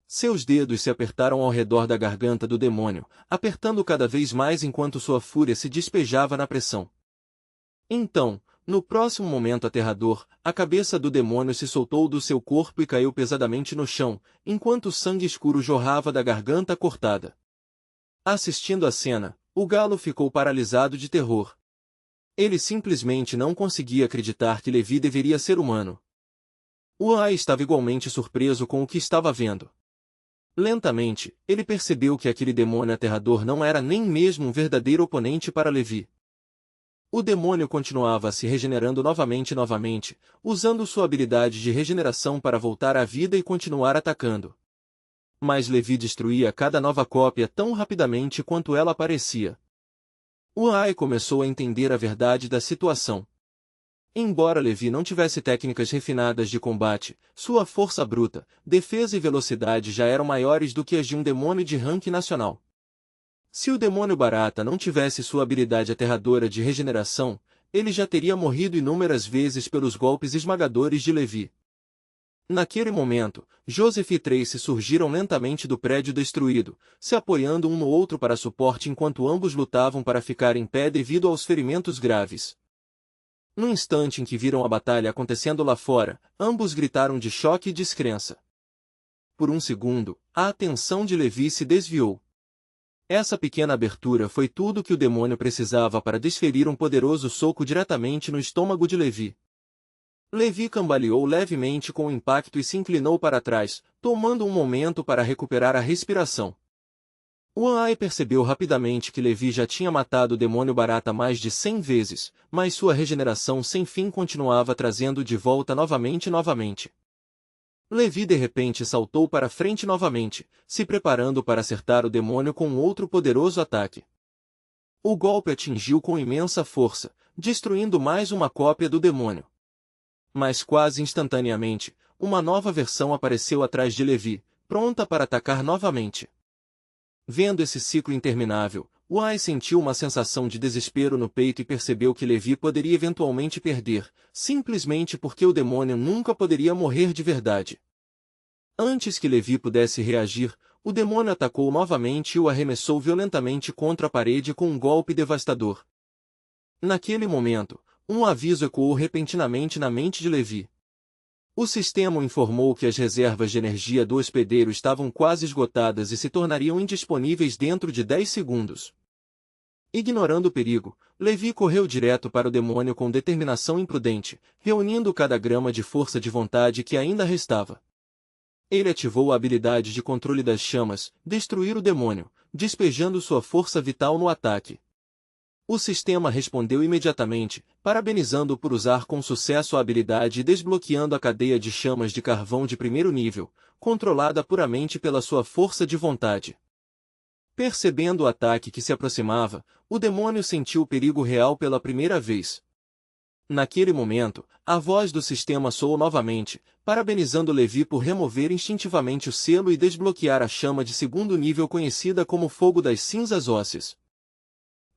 S1: Seus dedos se apertaram ao redor da garganta do demônio, apertando cada vez mais enquanto sua fúria se despejava na pressão. Então, no próximo momento aterrador, a cabeça do demônio se soltou do seu corpo e caiu pesadamente no chão, enquanto sangue escuro jorrava da garganta cortada. Assistindo a cena, o galo ficou paralisado de terror. Ele simplesmente não conseguia acreditar que Levi deveria ser humano. One-Eye estava igualmente surpreso com o que estava vendo. Lentamente, ele percebeu que aquele demônio aterrador não era nem mesmo um verdadeiro oponente para Levi. O demônio continuava se regenerando novamente, usando sua habilidade de regeneração para voltar à vida e continuar atacando. Mas Levi destruía cada nova cópia tão rapidamente quanto ela aparecia. One-Eye começou a entender a verdade da situação. Embora Levi não tivesse técnicas refinadas de combate, sua força bruta, defesa e velocidade já eram maiores do que as de um demônio de ranking nacional. Se o demônio Barata não tivesse sua habilidade aterradora de regeneração, ele já teria morrido inúmeras vezes pelos golpes esmagadores de Levi. Naquele momento, Joseph e Tracy surgiram lentamente do prédio destruído, se apoiando um no outro para suporte enquanto ambos lutavam para ficar em pé devido aos ferimentos graves. No instante em que viram a batalha acontecendo lá fora, ambos gritaram de choque e descrença. Por um segundo, a atenção de Levi se desviou. Essa pequena abertura foi tudo que o demônio precisava para desferir um poderoso soco diretamente no estômago de Levi. Levi cambaleou levemente com o impacto e se inclinou para trás, tomando um momento para recuperar a respiração. Wan-Ai percebeu rapidamente que Levi já tinha matado o demônio Barata mais de 100 vezes, mas sua regeneração sem fim continuava trazendo de volta novamente. Levi de repente saltou para frente novamente, se preparando para acertar o demônio com um outro poderoso ataque. O golpe atingiu com imensa força, destruindo mais uma cópia do demônio. Mas quase instantaneamente, uma nova versão apareceu atrás de Levi, pronta para atacar novamente. Vendo esse ciclo interminável, Wai sentiu uma sensação de desespero no peito e percebeu que Levi poderia eventualmente perder, simplesmente porque o demônio nunca poderia morrer de verdade. Antes que Levi pudesse reagir, o demônio atacou novamente e o arremessou violentamente contra a parede com um golpe devastador. Naquele momento, um aviso ecoou repentinamente na mente de Levi. O sistema o informou que as reservas de energia do hospedeiro estavam quase esgotadas e se tornariam indisponíveis dentro de 10 segundos. Ignorando o perigo, Levi correu direto para o demônio com determinação imprudente, reunindo cada grama de força de vontade que ainda restava. Ele ativou a habilidade de controle das chamas, destruir o demônio, despejando sua força vital no ataque. O sistema respondeu imediatamente, parabenizando-o por usar com sucesso a habilidade e desbloqueando a cadeia de chamas de carvão de primeiro nível, controlada puramente pela sua força de vontade. Percebendo o ataque que se aproximava, o demônio sentiu o perigo real pela primeira vez. Naquele momento, a voz do sistema soou novamente, parabenizando Levi por remover instintivamente o selo e desbloquear a chama de segundo nível conhecida como Fogo das Cinzas Ósseas.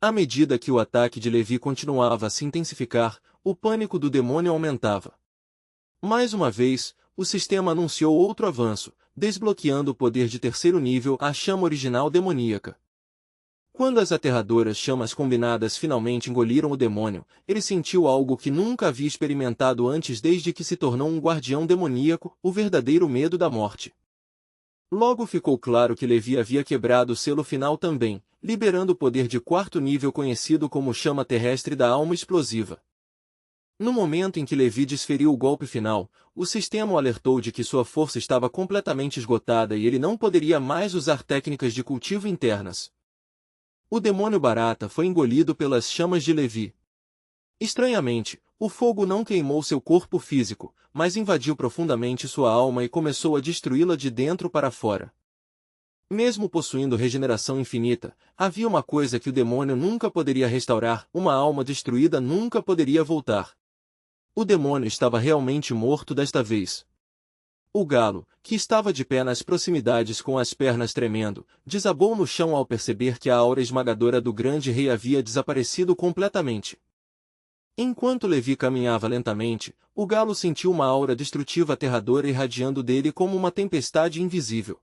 S1: À medida que o ataque de Levi continuava a se intensificar, o pânico do demônio aumentava. Mais uma vez, o sistema anunciou outro avanço, desbloqueando o poder de terceiro nível, a chama original demoníaca. Quando as aterradoras chamas combinadas finalmente engoliram o demônio, ele sentiu algo que nunca havia experimentado antes desde que se tornou um guardião demoníaco, o verdadeiro medo da morte. Logo ficou claro que Levi havia quebrado o selo final também, liberando o poder de quarto nível conhecido como chama terrestre da alma explosiva. No momento em que Levi desferiu o golpe final, o sistema o alertou de que sua força estava completamente esgotada e ele não poderia mais usar técnicas de cultivo internas. O demônio Barata foi engolido pelas chamas de Levi. Estranhamente, o fogo não queimou seu corpo físico, mas invadiu profundamente sua alma e começou a destruí-la de dentro para fora. Mesmo possuindo regeneração infinita, havia uma coisa que o demônio nunca poderia restaurar, uma alma destruída nunca poderia voltar. O demônio estava realmente morto desta vez. O galo, que estava de pé nas proximidades com as pernas tremendo, desabou no chão ao perceber que a aura esmagadora do grande rei havia desaparecido completamente. Enquanto Levi caminhava lentamente, o galo sentiu uma aura destrutiva aterradora irradiando dele como uma tempestade invisível.